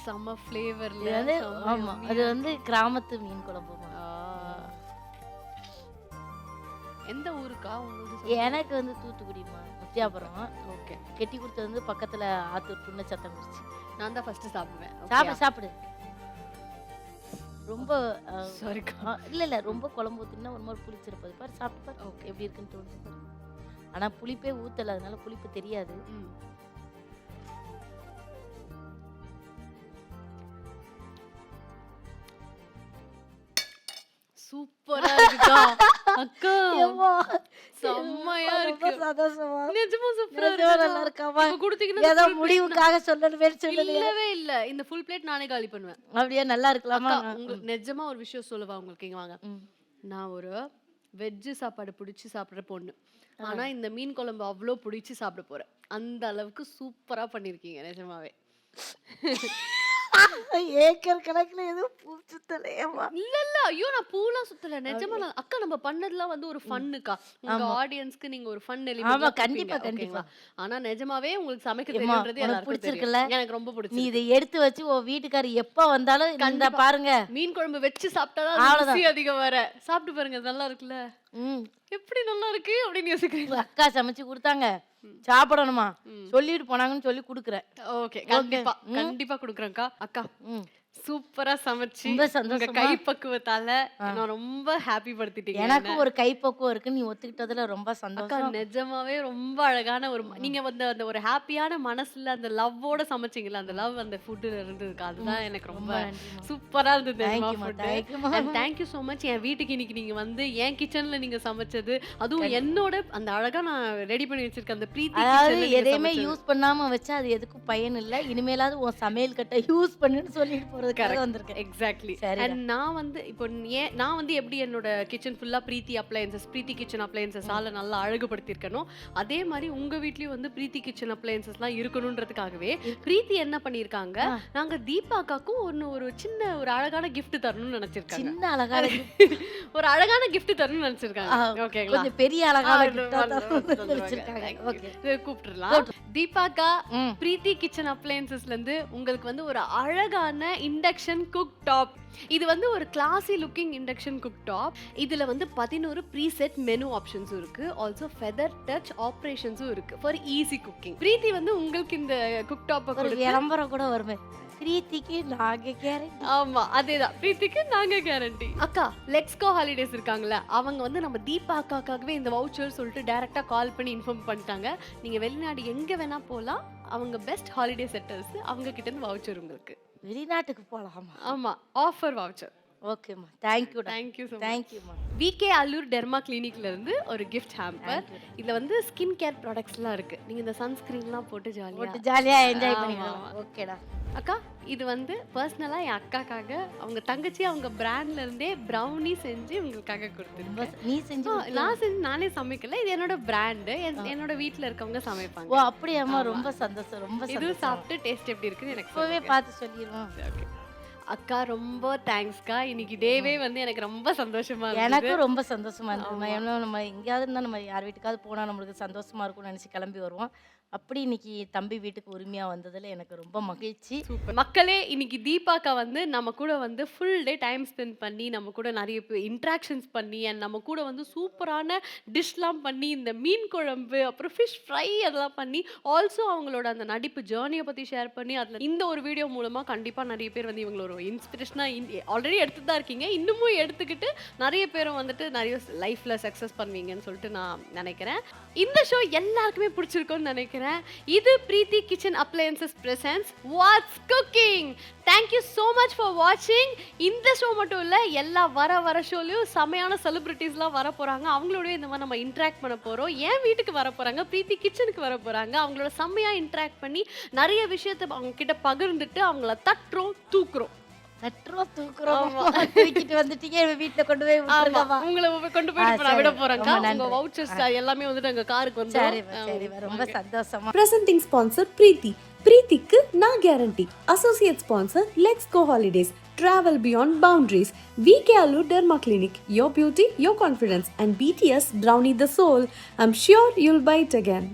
சம்ம ஃப்ளேவர்ல. ஆமா, அது வந்து கிராமத்து மீன் குழம்பு. எந்த ஊருக்கா உங்களுக்கு? எனக்கு வந்து தூத்துக்குடிமா, முத்தியாபுரம். ஓகே. கெட்டி கொடுத்தது வந்து பக்கத்துல ஆத்தூர் புண்ணச்சத்தம் குறிச்சி. நான் தான் ஃபர்ஸ்ட் சாப்பிடுவேன். சாப்பிடு. ரொம்ப சாரிக்கா. இல்ல ரொம்ப குழம்பு ஊத்தினா ஒரு மாதிரி புளிச்சிருப்பது பாரு. சாப்பிட்டு பாரு. ஓகே, எப்படி இருக்குன்னு தோணுது பாரு. ஆனா புளிப்பே ஊத்தல, அதனால புளிப்பு தெரியாது. சூப்பரா இருக்குக்கா. அக்கா செம்மையா இருக்கு. நிஜமா சூப்பரா இருக்கு. நல்லா இருக்காமா? குடுத்தீங்கன்னா ஏதோ முடிவுக்காக சொல்லவே இல்லவே இல்ல. இந்த ஃபுல் பிளேட் நானே காலி பண்ணுவேன். அப்படியே நல்லா இருக்கலாமா? உங்களுக்கு நிஜமா ஒரு விஷயம் சொல்லவா உங்களுக்கு? இங்க வாங்க. நான் ஒரு வெஜ் சாப்பாடு பிடிச்சி சாப்பிடுற பொண்ணு. ஆனா இந்த மீன் குழம்பு அவ்வளோ பிடிச்சி சாப்பிட போறேன். அந்த அளவுக்கு சூப்பரா பண்ணிருக்கீங்க நிஜமாவே. ஏக்கர் கணக்குல எதுவும் பூ சுத்தலையேமா? இல்ல ஐயோ, நான் பூலாம் சுத்தல நிஜமா. அக்கா நம்ம பண்ணதுலாம் வந்து ஒரு ஃபன்னுக்கா. உங்க ஆடியன்ஸ்க்கு நீங்க ஒரு ஃபன் எலிமெண்ட். கண்டிப்பா. ஆனா நிஜமாவே உங்களுக்கு சமைக்க தெரியும்ன்றது எனக்கு பிடிச்சிருக்குல்ல. எனக்கு ரொம்ப பிடிச்சிருக்கு. நீ இதை எடுத்து வச்சு உன் வீட்டுக்காரர் எப்ப வந்தாலும் இந்த பாருங்க, மீன் குழம்பு வச்சு சாப்பிட்டாதான் ருசி அதிகம். வேற சாப்பிட்டு பாருங்க, நல்லா இருக்குல்ல. எப்படி நல்லா இருக்கு அப்படின்னு யோசிக்கிறீங்க? அக்கா சமைச்சு கொடுத்தாங்க, சாப்பிடணுமா சொல்லிட்டு போனாங்கன்னு சொல்லி குடுக்குறேன். ஓகே, கண்டிப்பா குடுக்குறேன்க்கா. அக்கா சூப்பரா சமைச்சு ரொம்ப உங்க சந்தோஷமா. கை பக்குவத்தால நான் ரொம்ப ஹாப்பி படுத்திட்டீங்க எனக்கும் ஒரு கைப்பக்குவம் இருக்கு, நீ ஒத்துக்கிட்டதுல ரொம்ப அக்கா. சந்தோஷம். நிஜமாவே ரொம்ப அழகான ஒரு நீங்க வந்து அந்த ஒரு ஹாப்பியான மனசுல அந்த லவ்வோட சமைச்சீங்கல்ல, அந்த லவ் அந்த ஃபுட்ல இருந்ததுக்கு அதுதான் எனக்கு ரொம்ப ரொம்ப நன்றிம்மா. சூப்பரா இருந்தது Thank you மா, thank you மா. Thank you so much. என் வீட்டுக்கு இன்னைக்கு நீங்க வந்து என் கிச்சன்ல நீங்க சமைச்சது, அதுவும் என்னோட அந்த அழகா நான் ரெடி பண்ணி வச்சிருக்க அந்த பிரீத்தி அதாவது கிச்சன்ல நீங்க எதையுமே சமைச்சது. யூஸ் பண்ணாம வச்சா அது எதுக்கும் பயன் இல்ல. இனிமேலாவது உன் சமையல் கட்டை யூஸ் பண்ணுன்னு சொல்லிட்டு போறதுக்காக வந்திருக்கேன். எக்ஸாக்ட்லி. சரிடா. அண்ட் நான் வந்து இப்போ நான் வந்து எப்படி என்னோட கிச்சன் ஃபுல்லா பிரீத்தி அப்ளையன்சஸ், பிரீத்தி கிச்சன் அப்ளையன்சஸால நல்லா அழகுபடுத்தியிருக்கணும், அதே மாதிரி உங்க வீட்லயும் வந்து பிரீத்தி கிச்சன் அப்ளையன்சஸ்லாம் இருக்கணுன்றதுக்காகவே பிரீத்தி என்ன பண்ணியிருக்காங்க, நாங்க தீபா அக்காக்கும் ஒரு சின்ன ஒரு அழகான gift தரணும்னு நினைச்சிருக்காங்க. சின்ன அழகான ஒரு அழகான gift தரணும்னு நினைச்சிருக்காங்க. ஓகேங்களா? கொஞ்சம் பெரிய அழகான ஆ, gift ஆ வந்துருவாங்க. வச்சிருக்காங்க. ஓகே. இது கூப்பிட்டுறலாம். தீபாக்கா, ம். பிரீத்தி கிச்சன் அப்ளையன்சஸ்ல இருந்து உங்களுக்கு வந்து ஒரு அழகான இண்டக்ஷன் குக் டாப். இது வந்து ஒரு கிளாசி லுக்கிங் இண்டக்ஷன் குக் டாப். இதுல வந்து 11 ப்ரீசெட் மெனு ஆப்ஷன்ஸும் இருக்கு. ஆல்சோ ஃபெதர் டச் ஆப்ரேஷன்ஸும் இருக்கு ஃபார் ஈஸி குக்கிங். பிரீத்தி வந்து உங்களுக்கு இந்த குக் டாப்பை ஒரு கொடுத்து, விளம்பரம் கூட வருமே, பிரீத்திக்கு நாங்க கேரண்டி. ஆமா அதேதான், பிரீத்திக்கு நாங்க கேரண்டி. அக்கா, லெக்ஸ்கோ ஹாலிடேஸ் இருக்காங்கல்ல, அவங்க வந்து நம்ம தீபா அக்காக்காகவே இந்த வவுச்சர் சொல்லிட்டு டைரக்டா கால் பண்ணி இன்ஃபார்ம் பண்ணிட்டாங்க. நீங்க வெளிநாடு எங்க வேணா போலாம், அவங்க பெஸ்ட் ஹாலிடே செட்டர்ஸ், அவங்க கிட்ட இருந்து வவுச்சர் உங்களுக்கு. வெளிநாட்டுக்கு போலாமா? ஆமா, ஆஃபர் வவுச்சர். ஓகேம்மா, தேங்க்யூ. Thank you so much. தேங்க்யூம்மா. விகே அல்லூர் டெர்மா கிளினிக்ல இருந்து ஒரு கிஃப்ட் ஹேம்பர். இதுல வந்து ஸ்கின் கேர் ப்ராடக்ட்ஸ்லாம் இருக்கு. நீங்க இந்த சன்ஸ்கிரீன்லாம் போட்டு ஜாலியா போட்டு ஜாலியா என்ஜாய் ஆமா, பண்ணிக்கலாம். ஆமா. ஓகேடா. அக்கா, இது வந்து பர்சனலா என் அக்காக்காக அவங்க தங்கச்சி அவங்க பிராண்ட்ல இருந்தே ப்ரௌனி செஞ்சு உங்களுக்காக ரொம்ப கொடுத்துருக்கேன். நீ செஞ்சு நான் செஞ்சு நானே சமைக்கல, இது என்னோட பிராண்டு. என்னோட வீட்ல இருக்கவங்க ஓ சமைப்பாங்க. அப்படியாம்மா, ரொம்ப சந்தோஷம், ரொம்ப இது சந்தோஷம். சாப்பிட்டு டேஸ்ட் எப்படி இருக்குன்னு எனக்கு இப்பவே சொல்லுங்க. பார்த்து சொல்லிடுவோம். Okay. அக்கா, ரொம்ப தேங்க்ஸ்க்கா. இன்னைக்கு டேவே வந்து எனக்கு ரொம்ப சந்தோஷமா இருந்தது. எனக்கும் ரொம்ப சந்தோஷமா இருந்ததுமா. ஏன்னா நம்ம எங்கேயாவது இருந்தா நம்ம யார் வீட்டுக்காவது போனா நம்மளுக்கு சந்தோஷமா இருக்கும்னு நினைச்சு கிளம்பி வருவோம். அப்படி இன்னைக்கு தம்பி வீட்டுக்கு உரிமையா வந்ததுல எனக்கு ரொம்ப மகிழ்ச்சி. சூப்பர். மக்களே, இன்னைக்கு தீபாக்கா வந்து நம்ம கூட வந்து ஃபுல் டே டைம் ஸ்பெண்ட் பண்ணி நம்ம கூட நிறைய இன்ட்ராக்ஷன்ஸ் பண்ணி அண்ட் நம்ம கூட வந்து சூப்பரான டிஷ்லாம் பண்ணி, இந்த மீன் குழம்பு அப்புறம் ஃபிஷ் ஃப்ரை அதெல்லாம் பண்ணி, ஆல்சோ அவங்களோட அந்த நடிப்பு ஜேர்னியை பற்றி ஷேர் பண்ணி, அதில் இந்த ஒரு வீடியோ மூலமாக கண்டிப்பாக நிறைய பேர் வந்து இவங்கள ஒரு இன்ஸ்பிரேஷனாக ஆல்ரெடி எடுத்து தான் இருக்கீங்க, இன்னமும் எடுத்துக்கிட்டு நிறைய பேரும் வந்துட்டு நிறைய லைஃப்பில் சக்ஸஸ் பண்ணுவீங்கன்னு சொல்லிட்டு நான் நினைக்கிறேன். இந்த ஷோ எல்லாருக்குமே பிடிச்சிருக்கும்னு நினைக்கிறேன். இது Preethi kitchen appliances presents what's cooking. Thank you so much for வாட்சிங். இந்த ஷோ மட்டும் இல்லை, எல்லா வர ஷோலையும் செமையான செலிபிரிட்டிஸ்லாம் வர போகிறாங்க. அவங்களோடய இந்த மாதிரி நம்ம இன்ட்ராக்ட் பண்ண போகிறோம். என் வீட்டுக்கு வர போகிறாங்க, பிரீத்தி கிச்சனுக்கு வர போகிறாங்க. அவங்களோட செம்மையாக இன்ட்ராக்ட் பண்ணி நிறைய விஷயத்தை அவங்க கிட்ட பகிர்ந்துட்டு அவங்கள தட்டுறோம், தூக்குறோம். நட்டுறோம், தூக்குறோம். தூக்கிட்டு வந்துட்டீங்க, வீட்டுல கொண்டு போய் விட்டுருங்கம்மா. உங்களை கொண்டு போயிட்டு நான் சரி, விட போறேங்க. ரொம்ப உங்க நன்றி. வவுச்சர்ஸ் எல்லாமே வந்துட்டு அங்க காருக்கு சரிம்மா, வந்துரும். சரிம்மா, ரொம்ப சந்தோஷமா. Presenting sponsor Preeti. பிரீத்திக்கு நான் guarantee. Associate sponsor Lex go holidays. Travel beyond boundaries. VK Allur Derma Clinic. Your beauty, your confidence. And BTS Brownie the Soul. I'm sure you'll buy it again.